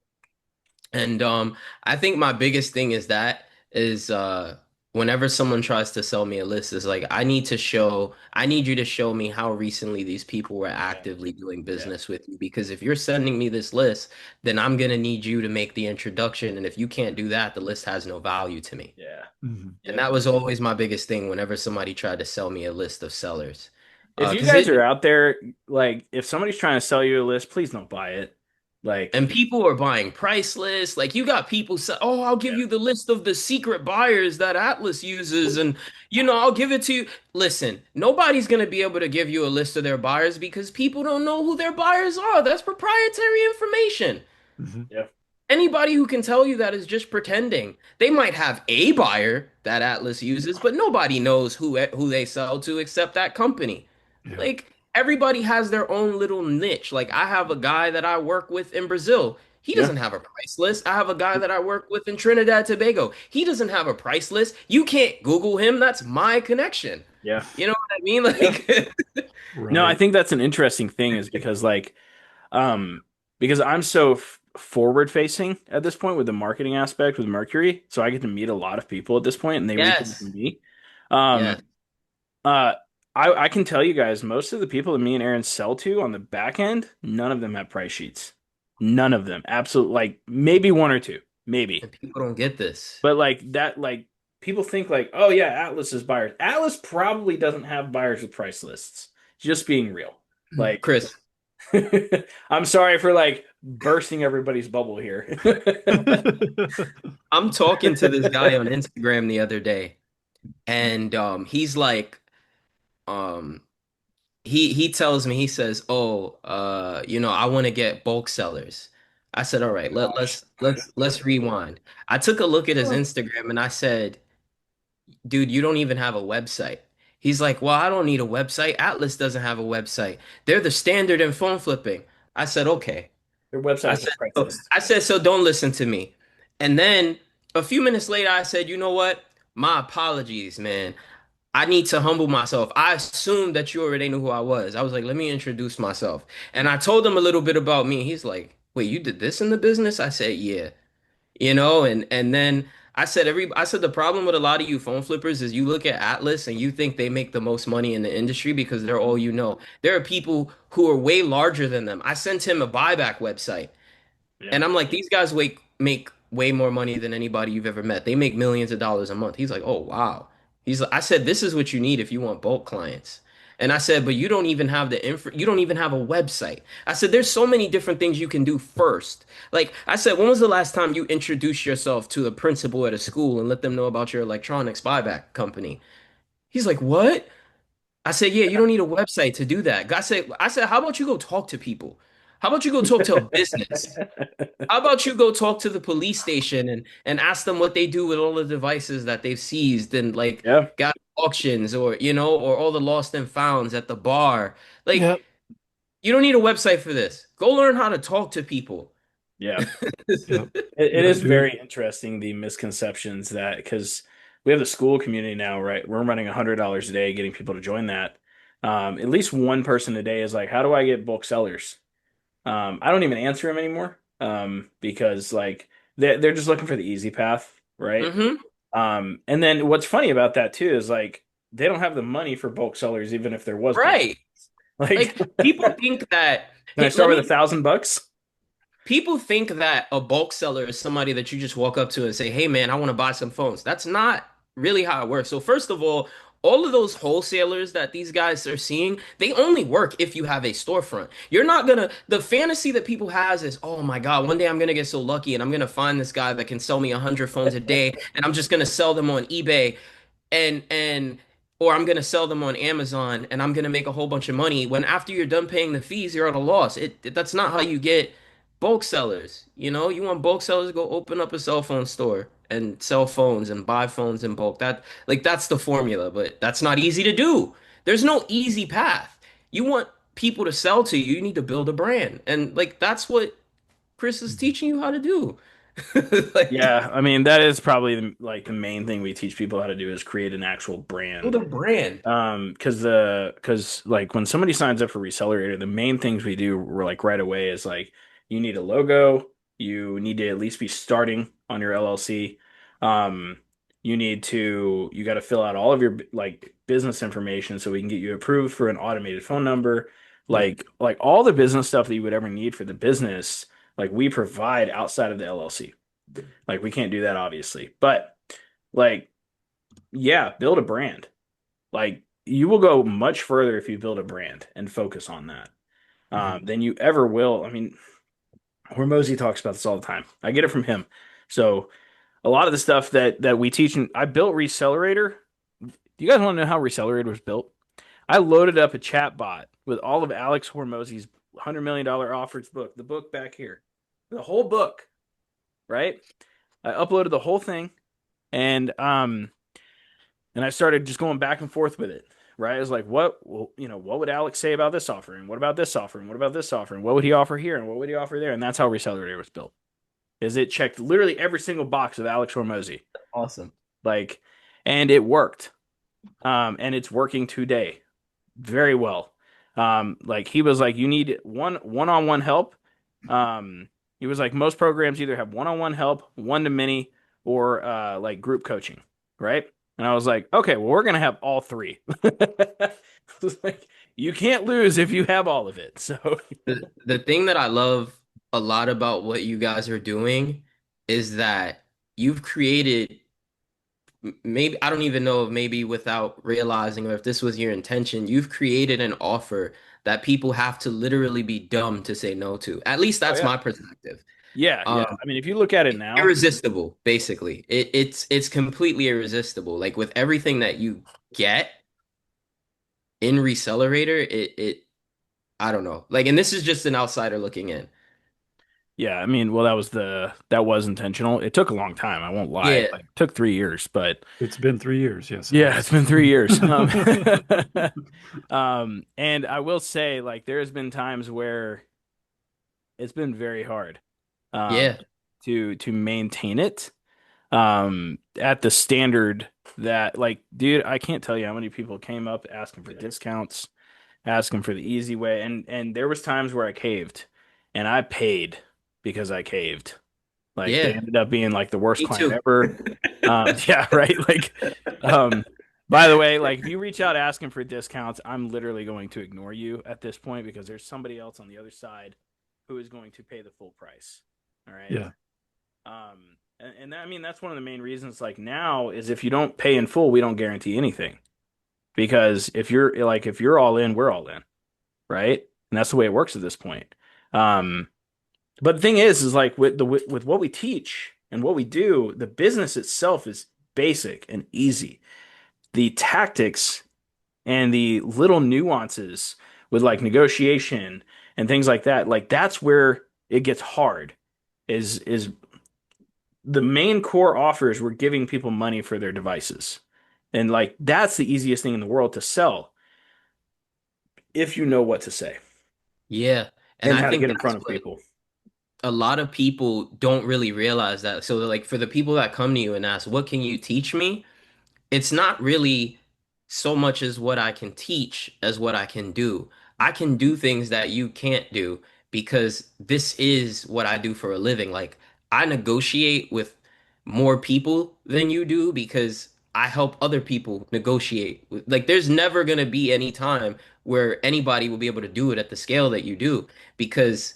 And I think my biggest thing is that is whenever someone tries to sell me a list is like I need you to show me how recently these people were yeah, actively doing yeah, business with you because if you're sending me this list, then I'm gonna need you to make the introduction and if you can't do that, the list has no value to me. yeah. Mhm. And Yep. that was always my biggest thing whenever somebody tried to sell me a list of sellers. If you Because guys are out there, like, if somebody's trying to sell you a list, please don't buy it. Like, And people are buying price lists. Like you got people say, "Oh, I'll give yeah, you the list of the secret buyers that Atlas uses, and I'll give it to you." Listen, nobody's gonna be able to give you a list of their buyers because people don't know who their buyers are. That's proprietary information. Mhm. yeah, Anybody who can tell you that is just pretending. They might have a buyer that Atlas uses, but nobody knows who they sell to except that company. Yeah. Like everybody has their own little niche. Like I have a guy that I work with in Brazil. He yeah, doesn't have a price list. I have a guy that I work with in Trinidad Tobago. He doesn't have a price list. You can't Google him. That's my connection. yeah, You know what I mean? yeah. Like No, I Right. think that's an interesting thing is because, like, um, because I'm so forward facing at this point with the marketing aspect with Mercury, so I get to meet a lot of people at this point, and they reach out to yes. me. Yes. Um, uh, I can tell you guys, most of the people that me and Aaron sell to on the back end, none of them have price sheets. None of them. Absolutely, like maybe one or two, maybe. And people don't get this. But like that, like people think like, oh yeah, Atlas is buyers. Atlas probably doesn't have buyers with price lists. Just being real. Like, Chris, I'm sorry for like bursting everybody's bubble here. I'm talking to this guy on Instagram the other day, and he's like, um, he tells me he says, "Oh, I want to get bulk sellers." I said, "All right, Gosh. let's rewind." I took a look at his Instagram and I said, "Dude, you don't even have a website." He's like, "Well, I don't need a website. Atlas doesn't have a website. They're the standard in phone flipping." I said, "Okay." Their website I is a said, price so, list. I said, so don't listen to me. And then a few minutes later, I said, you know what? My apologies, man. I need to humble myself. I assumed that you already knew who I was. I was like, let me introduce myself. And I told him a little bit about me. He's like, wait, you did this in the business? I said, yeah. And then I said the problem with a lot of you phone flippers is you look at Atlas and you think they make the most money in the industry because they're all you know. There are people who are way larger than them. I sent him a buyback website. Yeah. And I'm like, these guys make way more money than anybody you've ever met. They make millions of dollars a month. He's like, oh wow. He's like, I said, this is what you need if you want bulk clients. And I said, but you don't even have the info, you don't even have a website. I said, there's so many different things you can do first. Like I said, when was the last time you introduced yourself to a principal at a school and let them know about your electronics buyback company? He's like, what? I said, yeah, you don't need a website to do that. I said, how about you go talk to people? How about you go talk to a business? How about you go talk to the police station and ask them what they do with all the devices that they've seized and like Yeah. got auctions or or all the lost and founds at the bar. Like Yep. you don't need a website for this. Go learn how to talk to people. Yeah. Yep. It Yeah, is dude. very interesting the misconceptions that because we have the school community now, right? We're running $100 a day getting people to join that. At least one person a day is like, how do I get bulk sellers? I don't even answer them anymore because like they're just looking for the easy path, right? Hmm. And then what's funny about that too is like they don't have the money for bulk sellers, even if there was bulk. Right. Like, Like people think that can I hey, start with $1,000? people think that a bulk seller is somebody that you just walk up to and say, "Hey man, I want to buy some phones." That's not really how it works. So first of all of those wholesalers that these guys are seeing, they only work if you have a storefront. You're not gonna, the fantasy that people has is, oh my God, one day I'm gonna get so lucky and I'm gonna find this guy that can sell me 100 phones a day and I'm just gonna sell them on eBay and or I'm gonna sell them on Amazon and I'm gonna make a whole bunch of money when after you're done paying the fees, you're at a loss. That's not how you get bulk sellers. You know, you want bulk sellers to go open up a cell phone store and sell phones and buy phones in bulk. That's the formula, but that's not easy to do. There's no easy path. You want people to sell to you, you need to build a brand. And like that's what Chris is teaching you how to do. Like Yeah, I mean that is probably the main thing we teach people how to do is create an actual build brand. a brand. Because like when somebody signs up for Recelerator, the main things we do we're like right away is like you need a logo, you need to at least be starting on your LLC. Um, you got to fill out all of your like business information so we can get you approved for an automated phone number. Yeah. Like all the business stuff that you would ever need for the business, like we provide outside of the LLC. Like we can't do that obviously, but like yeah, build a brand. Like you will go much further if you build a brand and focus on that Mhm. than you ever will. I mean, Hormozy talks about this all the time. I get it from him. So a lot of the stuff that we teach, and I built Recelerator. Do you guys want to know how Recelerator was built? I loaded up a chat bot with all of Alex Hormozy's $100 million offers book, the book back here, the whole book, right? I uploaded the whole thing, and I started just going back and forth with it. Right? I was like, what would Alex say about this offering? What about this offering? What about this offering? What would he offer here? And what would he offer there? And that's how Reseller was built. Is it checked literally every single box of Alex Hormozy. Awesome. Like, and it worked. And it's working today very well. Like he was like, you need one-on-one help. He was like, most programs either have one-on-one help, one to many, or like group coaching, right? And I was like, okay, well, we're gonna have all three. Like, you can't lose if you have all of it. So The thing that I love a lot about what you guys are doing is that you've created maybe I don't even know if maybe without realizing or if this was your intention, you've created an offer that people have to literally be dumb to say no to. At least oh that's yeah. my perspective. Yeah, yeah. Um, I mean, if you look at it now, Irresistible, basically. It's completely irresistible. Like with everything that you get in Recelerator, it I don't know. Like, and this is just an outsider looking in. yeah, I mean, well, that was intentional. It took a long time, I won't lie. Yeah, Like, it took 3 years, but It's been 3 years. Yes, it yeah, it's has. been 3 years. And I will say, like, there's been times where it's been very hard, um, yeah, to maintain it, at the standard that, like, dude, I can't tell you how many people came up asking for discounts, asking for the easy way, and there was times where I caved, and I paid because I caved. Like they yeah. ended up being like the worst Me client too. ever. Yeah, right. Um, by the way, like if you reach out asking for discounts, I'm literally going to ignore you at this point because there's somebody else on the other side who is going to pay the full price. All right. Yeah. I mean, that's one of the main reasons, like now, is if you don't pay in full, we don't guarantee anything. Because if you're all in, we're all in, right? And that's the way it works at this point. Um, but the thing is like with what we teach and what we do, the business itself is basic and easy. The tactics and the little nuances with like negotiation and things like that's where it gets hard. Is the main core offers we're giving people money for their devices. And like that's the easiest thing in the world to sell if you know what to say Yeah. And and I how to think get in that's front of what people. a lot of people don't really realize that. So like for the people that come to you and ask, what can you teach me? It's not really so much as what I can teach as what I can do. I can do things that you can't do because this is what I do for a living. Like I negotiate with more people than you do because I help other people negotiate. Like there's never going to be any time where anybody will be able to do it at the scale that you do because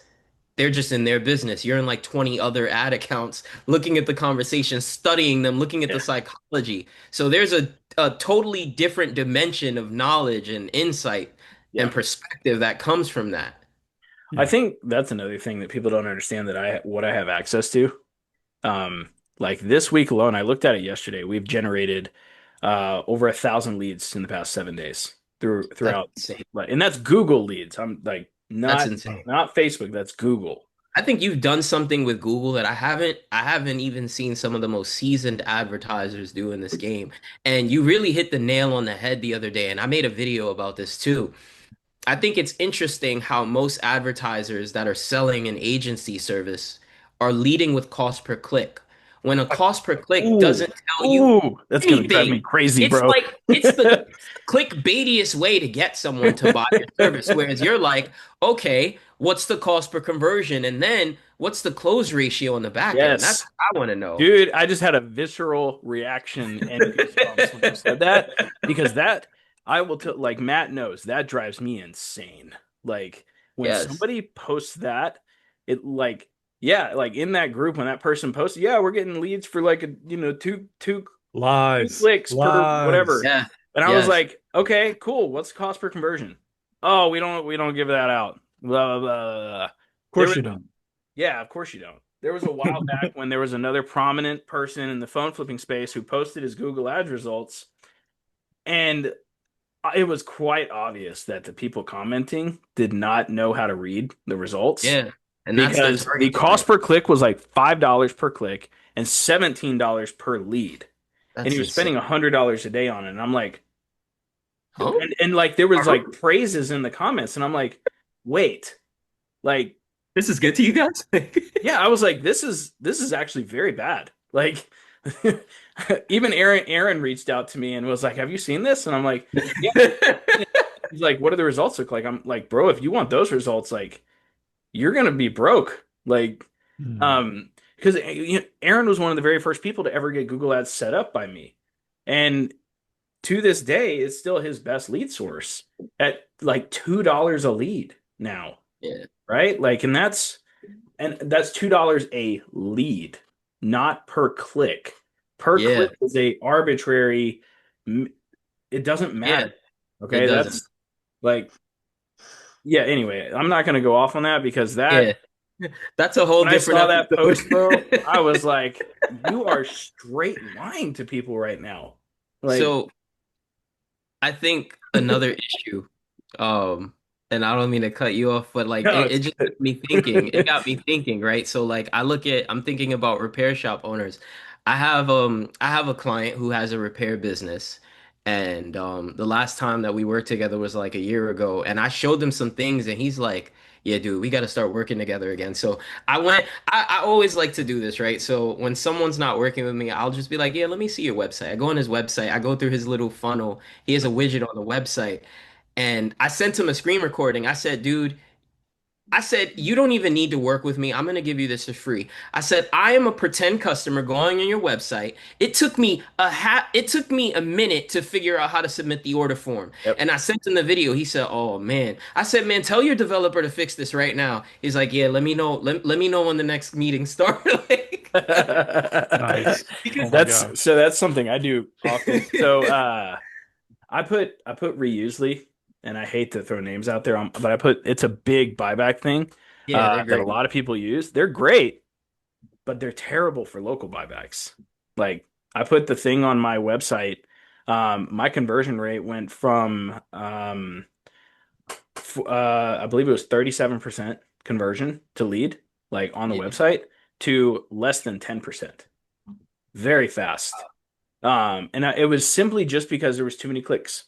they're just in their business. You're in like 20 other ad accounts, looking at the conversation, studying them, looking at the Yeah. psychology. So there's a totally different dimension of knowledge and insight and Yeah. perspective that comes from that. I Yeah. think that's another thing that people don't understand that what I have access to. Like this week alone, I looked at it yesterday. We've generated over 1,000 leads in the past 7 days That's throughout, insane. and that's Google leads. I'm like That's not insane. not Facebook. That's Google. I think you've done something with Google that I haven't even seen some of the most seasoned advertisers do in this game. And you really hit the nail on the head the other day, and I made a video about this too. I think it's interesting how most advertisers that are selling an agency service are leading with cost per click. When a cost per click Ooh, doesn't tell you ooh, that's gonna drive me anything, crazy, it's bro. like it's the clickbaitiest way to get someone to buy your service. Whereas you're like, okay, what's the cost per conversion? And then what's the close ratio on the back end? That's Yes. what I want to know. Dude, I just had a visceral reaction and goosebumps when you said that because that I will tell like Matt knows that drives me insane. Like when Yes. somebody posts that, it like yeah, like in that group when that person posts, yeah, we're getting leads for like a two Lies. clicks per Lies. whatever. Yeah. And I was Yes. like, okay, cool. What's the cost per conversion? Oh, we don't give that out. Blah blah blah. Blah. Of There course was you don't. yeah, of course you don't. There was a while back when there was another prominent person in the phone flipping space who posted his Google Ads results, and it was quite obvious that the people commenting did not know how to read the results Yeah. And that's their because the target cost audience. per click was like $5 per click and $17 per lead. And he That's was spending insane. $100 a day on it. And I'm like, Huh? and like there was Uh-huh. like praises in the comments, and I'm like, wait, like This is good to you guys? yeah, I was like, this is actually very bad. Like even Aaron reached out to me and was like, "Have you seen this?" And I'm like, "Yeah." He's like, "What do the results look like?" I'm like, "Bro, if you want those results, like you're gonna be broke." Like, Hmm. um, because Aaron was one of the very first people to ever get Google Ads set up by me, and to this day, it's still his best lead source at like $2 a lead now, Yeah. right? Like, and that's $2 a lead, not per click. Per Yeah. click is a arbitrary, it doesn't Yeah. matter. It Okay, doesn't. that's like yeah, anyway, I'm not gonna go off on that because Yeah. that That's a whole when I different saw that episode. post, bro, I was like, you are straight lying to people right now. Like, So I think another issue, um, and I don't mean to cut you off, but like no, it it's just good. got me thinking. It got me thinking, right? So like I'm thinking about repair shop owners. I have a client who has a repair business, and the last time that we worked together was like a year ago, and I showed him some things, and he's like, "Yeah, dude, we got to start working together again." So I always like to do this, right? So when someone's not working with me, I'll just be like, "Yeah, let me see your website." I go on his website, I go through his little funnel. He has a widget on the website. And I sent him a screen recording. I said, dude, I said, you don't even need to work with me. I'm going to give you this for free. I said, I am a pretend customer going on your website. It took me a minute to figure out how to submit the order form. Yep. And I sent him the video. He said, oh man. I said, man, tell your developer to fix this right now. He's like, yeah, let me know. Let me know when the next meeting starts. Like, Nice. Oh because my That's gosh. so that's something I do often. So I put reusely, and I hate to throw names out there, but I put it's a big buyback thing yeah, they're that a great. lot of people use. They're great, but they're terrible for local buybacks. Like I put the thing on my website. My conversion rate went from I believe it was 37% conversion to lead, like on the Yeah. website, to less than 10%. Very fast. And it was simply just because there was too many clicks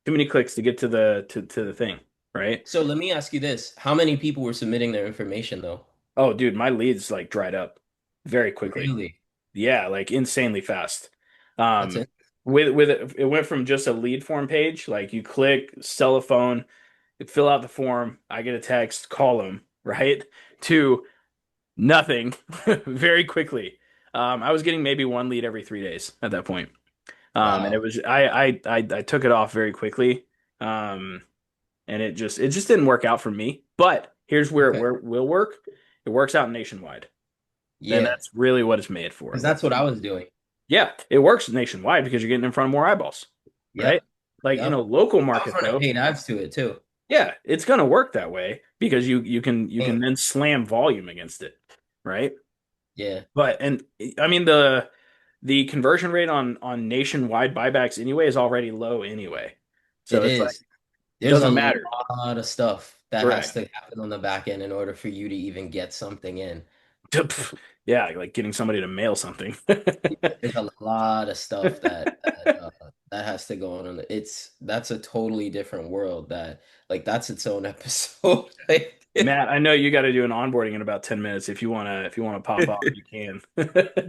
to get to the thing, right? So let me ask you this. How many people were submitting their information though? Oh, dude, my leads like dried up very quickly. Really? Yeah, like insanely fast. That's Um, it. with it went from just a lead form page, like you click, sell a phone, you fill out the form, I get a text, call them, right? To nothing very quickly. I was getting maybe one lead every 3 days at that point. And it Wow. was I took it off very quickly. And it just didn't work out for me. But here's Okay. where it will work. It works out nationwide. And Yeah, that's really what it's made for. because Like, that's what I was doing. yeah, it works nationwide because you're getting in front of more eyeballs, right? Yep. Like in a Yep. local I was market running though, paid ads to it too. yeah, it's gonna work that way because you can Damn. then slam volume against it, right? Yeah, But and I mean the conversion rate on nationwide buybacks anyway is already low anyway. it So it's like is. it There's a doesn't matter. lot of stuff that has Correct. to happen on the back end in order for you to even get something in. Yeah, like getting somebody to mail something. There's a lot of stuff that has to go on. That's a totally different world that like that's its own episode. Like, Matt, I know you got to do an onboarding in about 10 minutes. If you wanna pop off, you can.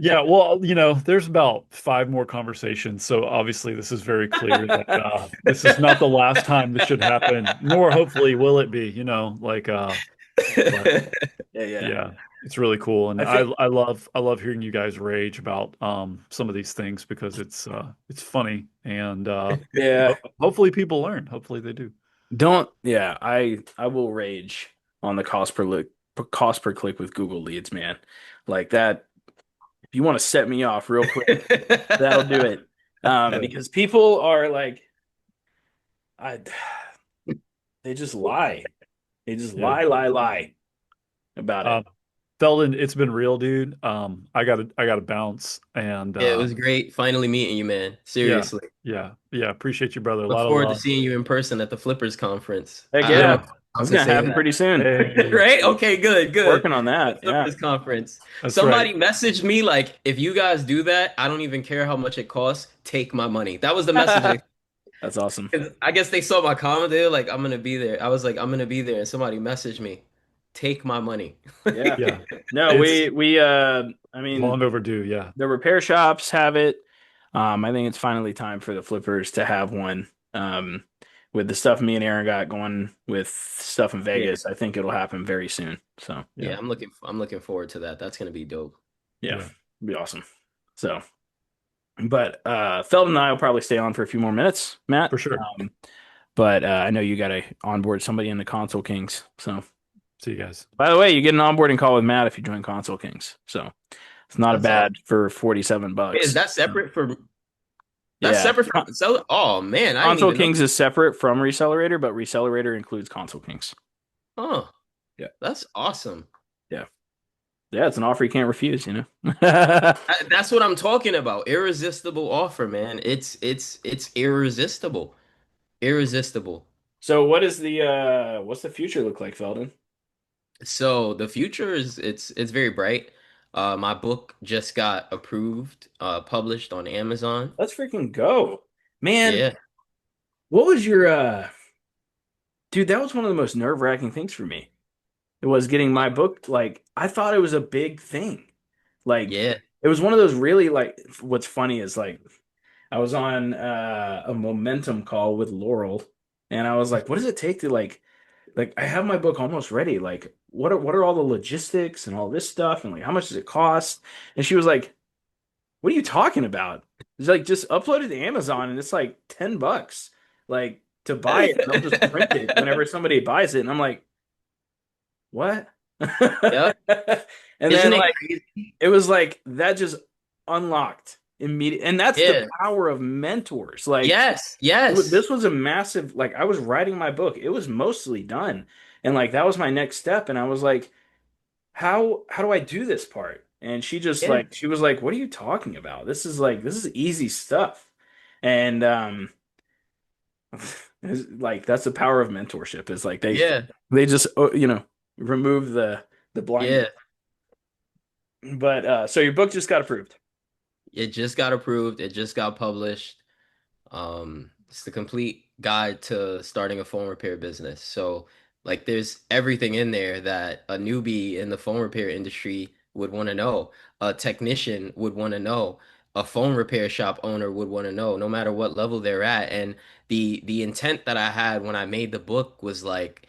Yeah, well, there's about five more conversations, so obviously this is very clear that this is not the last time this should happen, nor hopefully will it be, but Yeah, yeah. yeah, it's really cool, and I I think I love I love hearing you guys rage about some of these things because it's funny and yeah. hopefully people learn. Hopefully they do. Don't yeah, I will rage on the cost per click with Google Leads, man. Like that if you want to set me off real quick, that'll do it. Yeah. Because people are like I they just lie. They just Yeah. lie about it. Um, Feldon, it's been real, dude. I gotta bounce and Yeah, it was great finally meeting you, man. yeah, Seriously. yeah. Appreciate you, brother. A Look lot of forward to love. seeing you in person at the Flippers conference. Heck I don't know yeah. if I'm That's to gonna say happen that. pretty soon. Hey, Right? Okay, good, good. Working on that. Yeah. Flippers conference. that's right. Somebody messaged me like, if you guys do that, I don't even care how much it costs. Take my money. That was the message. That's awesome. I guess they saw my comment. They were like, I'm gonna be there. I was like, I'm gonna be there, and somebody messaged me, take my money. Yeah. Yeah, No, it's we I mean long overdue. Yeah, the repair shops have it. I think it's finally time for the flippers to have one. With the stuff me and Aaron got going with stuff in Yeah, Vegas, I think it'll happen very soon. So yeah, I'm looking forward to that. That's gonna be dope. yeah, yeah, it'll be awesome. So, but Feldon and I will probably stay on for a few more minutes, Matt. for sure. But I know you got to onboard somebody in the Console Kings. So, See you guys. by the way, you get an onboarding call with Matt if you join Console Kings. So it's not a That's all. bad for 47 Wait, is bucks. that separate for? That's Yeah. separate from sell. Oh man, I didn't Console even know. Kings is separate from Recelerator, but Recelerator includes Console Kings. Oh, Yeah. that's awesome. Yeah. Yeah, it's an offer you can't refuse, you know? That's what I'm talking about. Irresistible offer, man. It's irresistible. Irresistible. So what's the future look like, Feldon? So the future is it's very bright. My book just got approved, published on Amazon. Let's freaking go. Man, Yeah, what was your dude, that was one of the most nerve-wracking things for me. It was getting my book like I thought it was a big thing. Like yeah. it was one of those really like what's funny is like I was on a momentum call with Laurel and I was like, what does it take to like I have my book almost ready. Like what are all the logistics and all this stuff and like how much does it cost? And she was like, what are you talking about? It's like just upload it to Amazon and it's like $10 like to buy it. They'll just print it whenever somebody buys it. And I'm like, what? Yep. And Isn't then it like crazy? it was like that just unlocked immediate and that's the Yeah. power of mentors. Like Yes. Yes. this was a massive like I was writing my book. It was mostly done. And like that was my next step. And I was like, how do I do this part? And she just Yeah. like she was like, what are you talking about? This is easy stuff. And like that's the power of mentorship is like Yeah. they just remove the blind. Yeah. But so your book just got approved. It just got approved. It just got published. It's the complete guide to starting a phone repair business. So, like, there's everything in there that a newbie in the phone repair industry would want to know, a technician would want to know, a phone repair shop owner would want to know, no matter what level they're at. And the intent that I had when I made the book was like,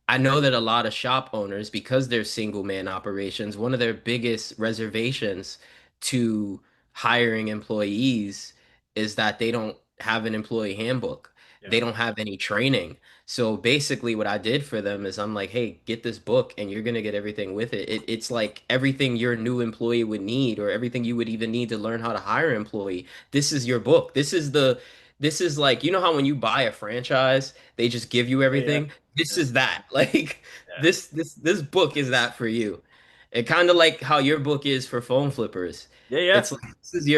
I know that a lot of shop owners, because they're single man operations, one of their biggest reservations to hiring employees is that they don't have an employee handbook. Yeah. they don't have any training. So basically what I did for them is I'm like, hey, get this book and you're gonna get everything with it. It's like everything your new employee would need or everything you would even need to learn how to hire an employee. This is your book. This is like, you know how when you buy a franchise, they just give you Yeah. Yeah. everything? This Yeah. is that. Like Yeah. this book is that for you. It kind of like how your book is for phone flippers. Yeah. Yeah. It's like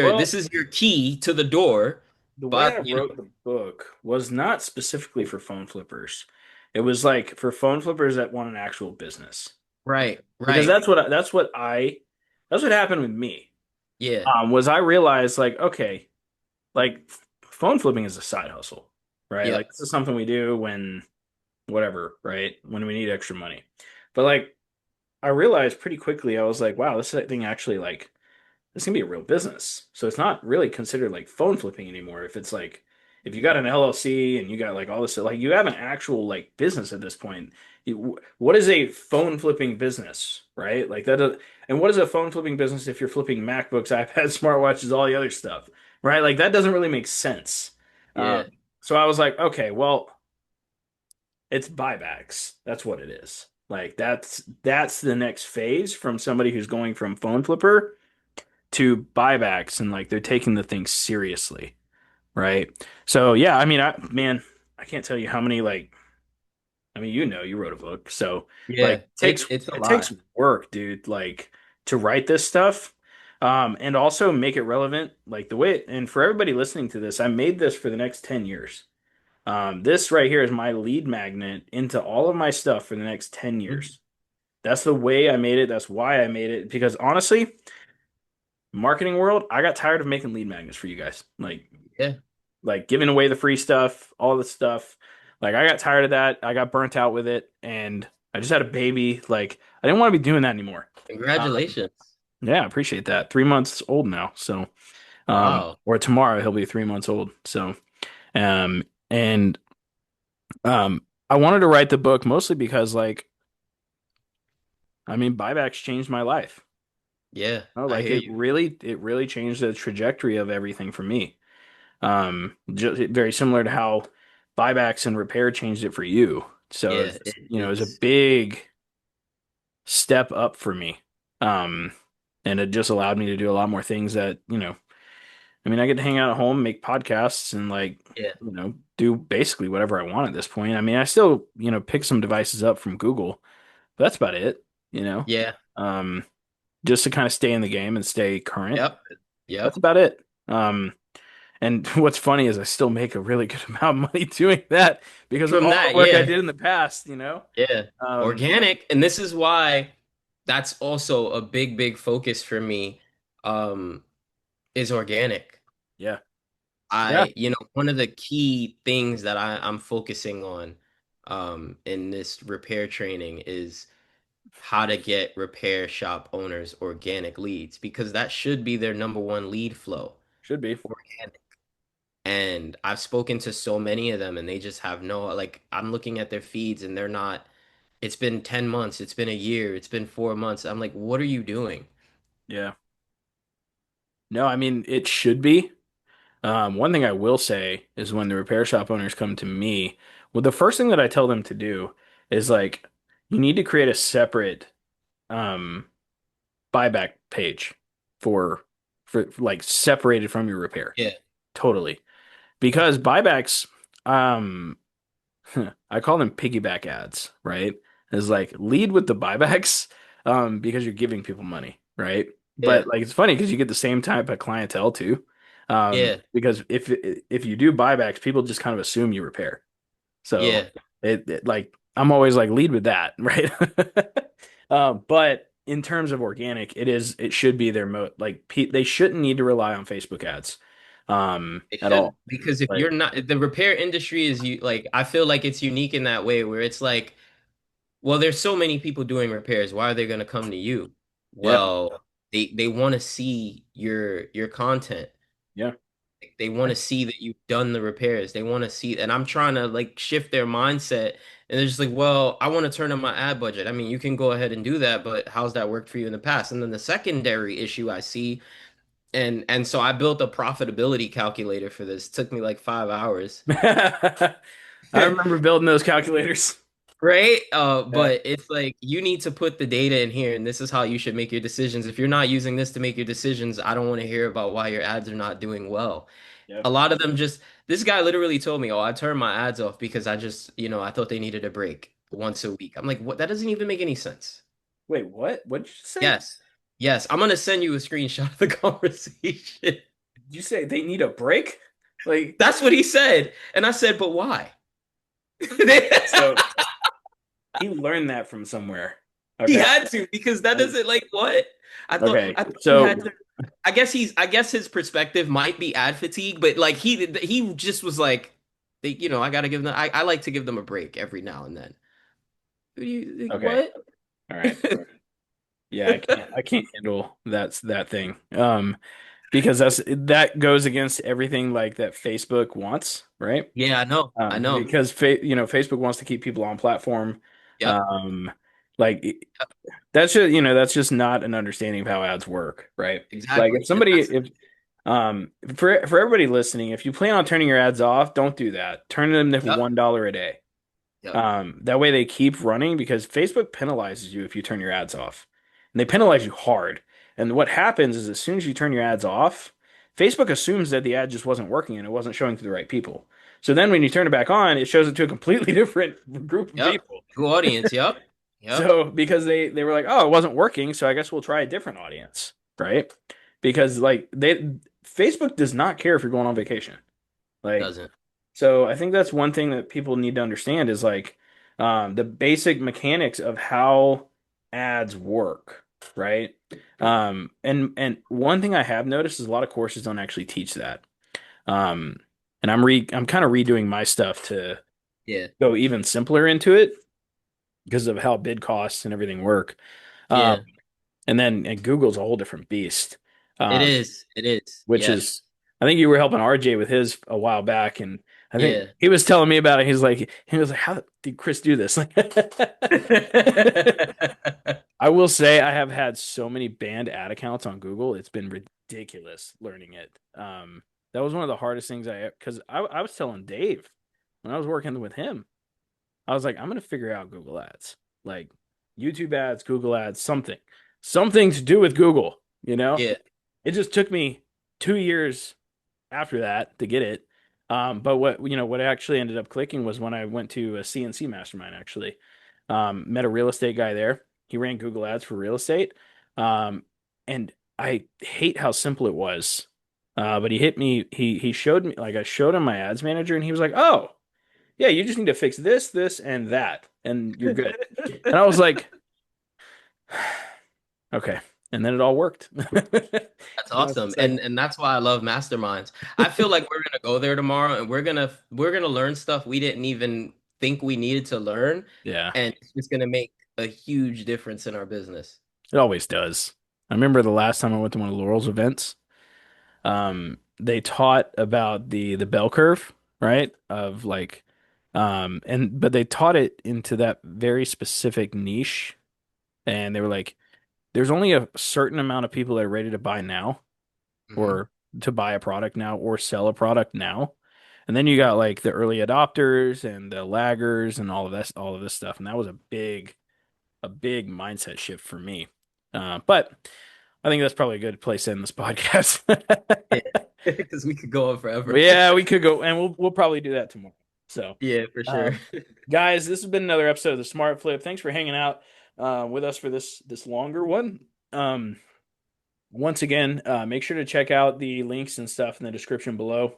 Well, this is your key to the door, the way I but you wrote know, the book was not specifically for phone flippers. It was like for phone flippers that want an actual business. right, Because right. that's what happened with me. Yeah, Was I realized like, okay, like phone flipping is a side hustle, right? Like yep. this is something we do when whatever, right? When we need extra money. But like I realized pretty quickly, I was like, wow, this thing actually like this can be a real business. So it's not really considered like phone flipping anymore. If it's like if you got an LLC and you got like all this like you have an actual like business at this point. What is a phone flipping business, right? Like and what is a phone flipping business if you're flipping MacBooks, iPads, smartwatches, all the other stuff, right? Like that doesn't really make sense. Um, Yeah, so I was like, okay, well, it's buybacks. That's what it is. Like that's the next phase from somebody who's going from phone flipper to buybacks and like they're taking the thing seriously, right? So yeah, I mean, I can't tell you how many like I mean, you wrote a book, so like yeah. It's a it takes lot. work, dude, like to write this stuff, and also make it relevant, like the way. And for everybody listening to this, I made this for the next 10 years. This right here is my lead magnet into all of my stuff for the next 10 Mhm. years. That's the way I made it. That's why I made it. Because honestly, marketing world, I got tired of making lead magnets for you guys. Yeah, Like giving away the free stuff, all the stuff. Like I got tired of that. I got burnt out with it, and I just had a baby. Like I didn't want to be doing that anymore. Um, congratulations. yeah, I appreciate that. 3 months old now, so Wow. or tomorrow he'll be 3 months old. So and I wanted to write the book mostly because like I mean buybacks changed my life. Yeah, Oh, I like hear you. it really changed the trajectory of everything for me. Just very similar to how buybacks and repair changed it for you. So Yeah, it's, you know, it was a it's big step up for me. Um, and it just allowed me to do a lot more things that, I mean, I get to hang out at home, make podcasts and like, yeah, do basically whatever I want at this point. I mean, I still, pick some devices up from Google, but that's about it, you know, yeah. um, just to kind of stay in the game and stay current. Yep, That's yep. about it. And what's funny is I still make a really good amount of money doing that because of From all the that, work I yeah, did in the past. yeah. Um, Organic, and this is why that's also a big focus for me. Um, is organic. yeah, yeah, One of the key things that I'm focusing on in this repair training is how to get repair shop owners organic leads because that should be their number one lead flow, should be. organic. And I've spoken to so many of them and they just have no, like, I'm looking at their feeds and they're not, it's been 10 months, it's been a year, it's been 4 months. I'm like, what are you doing? Yeah. No, I mean it should be. One thing I will say is when the repair shop owners come to me, well, the first thing that I tell them to do is like you need to create a separate um buyback page for like separated from your repair. Yeah, Totally. Because buybacks, um, I call them piggyback ads, right? It's like lead with the buybacks, because you're giving people money, right? yeah, But like it's funny because you get the same type of clientele too. yeah, Because if you do buybacks, people just kind of assume you repair. So yeah. like I'm always like lead with that, right? But in terms of organic, it should be their like they shouldn't need to rely on Facebook ads, It at should all. because if you're Like, not the repair industry is you like I feel like it's unique in that way where it's like, well, there's so many people doing repairs. Why are they going to come to you? yeah, Well, they want to see your content. yeah, They want to see that you've done the repairs. They want to see, and I'm trying to like shift their mindset. And they're just like, well, I want to turn on my ad budget. I mean, you can go ahead and do that, but how's that worked for you in the past? And then the secondary issue I see And so I built a profitability calculator for this. Took me like 5 hours. I remember building those calculators. Right? Yeah. But it's like you need to put the data in here, and this is how you should make your decisions. If you're not using this to make your decisions, I don't want to hear about why your ads are not doing well. A Yep. lot of them just, this guy literally told me, "Oh, I turned my ads off because I just, I thought they needed a break once a week." I'm like, "What? That doesn't even make any sense." Wait, what? What did you say? Yes. Yes, I'm gonna send you a screenshot of the conversation. Did you say they need a break? Like, That's what he said. And I said, "But why?" so he learned that from somewhere. He Okay. had to because that doesn't like what? Okay. I thought he So, had to. I guess his perspective might be ad fatigue, but like he just was like, I gotta give them. I like to give them a break every now and then. Who do you like, okay. what? All right. Yeah, I can't handle that thing. Because that goes against everything like that Facebook wants, right? Yeah, I know. I know. Because Facebook wants to keep people on platform. Yep. Um, like that's just not an understanding of how ads work, right? Like if Exactly. And somebody that's if for everybody listening, if you plan on turning your ads off, don't do that. Turn them to yep. $1 a day. Yep. That way they keep running because Facebook penalizes you if you turn your ads off. And they penalize you hard. And what happens is as soon as you turn your ads off, Facebook assumes that the ad just wasn't working and it wasn't showing to the right people. So then when you turn it back on, it shows it to a completely different group of Yep. people. True audience. Yep. Yep. So because they were like, oh, it wasn't working, so I guess we'll try a different audience, right? Because like Facebook does not care if you're going on vacation. Like Doesn't. so I think that's one thing that people need to understand is like the basic mechanics of how ads work, right? And one thing I have noticed is a lot of courses don't actually teach that. Um, and I'm kind of redoing my stuff to Yeah. go even simpler into it because of how bid costs and everything work. Um, Yeah. and Google's a whole different beast. It Um, is. It is. which Yes. is I think you were helping RJ with his a while back, and I think Yeah. he was telling me about it. He was like, "How did Chris do this?" I will say I have had so many banned ad accounts on Google. It's been ridiculous learning it. That was one of the hardest things because I was telling Dave when I was working with him, I was like, I'm gonna figure out Google ads, like YouTube ads, Google ads, something to do with Google. You know, Yeah. it just took me 2 years after that to get it. But what actually ended up clicking was when I went to a CNC mastermind actually. Met a real estate guy there. He ran Google Ads for real estate. Um, and I hate how simple it was. But he hit me, he showed me like I showed him my ads manager and he was like, "Oh, yeah, you just need to fix this, and that, and you're good." And I was like, "Okay." And then it all worked. That's You know, awesome. it's like, And that's why I love masterminds. I feel like we're gonna go there tomorrow and we're gonna learn stuff we didn't even think we needed to learn. yeah. And it's gonna make a huge difference in our business. It always does. I remember the last time I went to one of Laurel's events. They taught about the bell curve, right? Of like, but they taught it into that very specific niche, and they were like, "There's only a certain amount of people that are ready to buy now, Hmm. or to buy a product now, or sell a product now." And then you got like the early adopters and the laggers and all of this stuff, and that was a big mindset shift for me. But I think that's probably a good place to end this podcast. Yeah. Because we could go on But forever. yeah, we could go, and we'll probably do that tomorrow. So, Yeah, for sure. um, guys, this has been another episode of the Smart Flip. Thanks for hanging out with us for this longer one. Um, Once again, make sure to check out the links and stuff in the description below.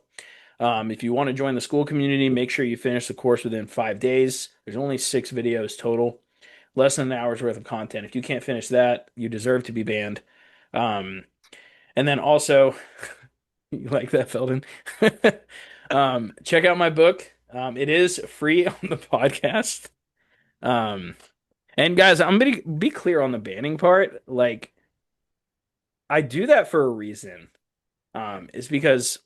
If you want to join the school community, make sure you finish the course within 5 days. There's only 6 videos total, less than an hour's worth of content. If you can't finish that, you deserve to be banned. Um, and then also, you like that, Feldon? Check out my book. It is free on the podcast. Um, and guys, I'm gonna be clear on the banning part. Like, I do that for a reason. It's because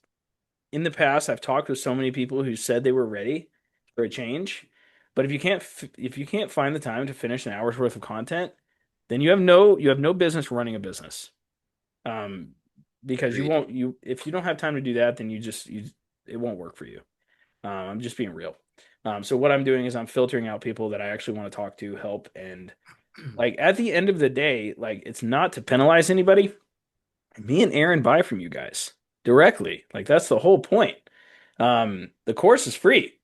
in the past I've talked with so many people who said they were ready for a change, but if you can't find the time to finish an hour's worth of content, then you have no business running a business. Um, because you Agreed. won't you if you don't have time to do that, then you it won't work for you. I'm just being real. So what I'm doing is I'm filtering out people that I actually want to talk to, help, and like at the end of the day, like it's not to penalize anybody. Me and Aaron buy from you guys directly. Like that's the whole point. The course is free,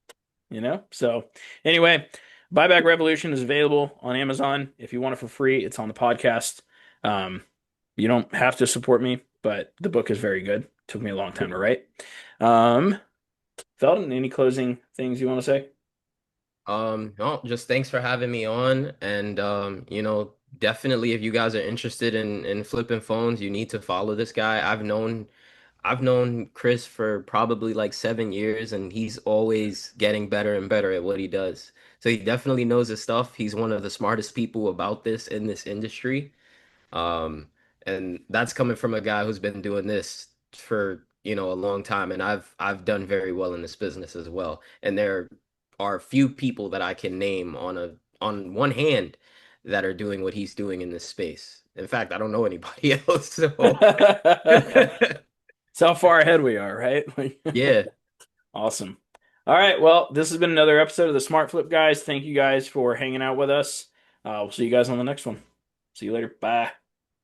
you know? So anyway, Buyback Revolution is available on Amazon. If you want it for free, it's on the podcast. Um, you don't have to support me, but the book is very good. Took me a long time to write. Um, Feldon, any closing things you want to say? No, just thanks for having me on. And definitely if you guys are interested in flipping phones, you need to follow this guy. I've known Chris for probably like 7 years, and he's always getting better and better at what he does. So he definitely knows his stuff. He's one of the smartest people about this in this industry. Um, and that's coming from a guy who's been doing this for, a long time. And I've done very well in this business as well. And there are few people that I can name on one hand that are doing what he's doing in this space. In fact, I don't know anybody else. So That's how far ahead we are, right? yeah. Awesome. All right. Well, this has been another episode of the Smart Flip guys. Thank you guys for hanging out with us. We'll see you guys on the next one. See you later. Bye.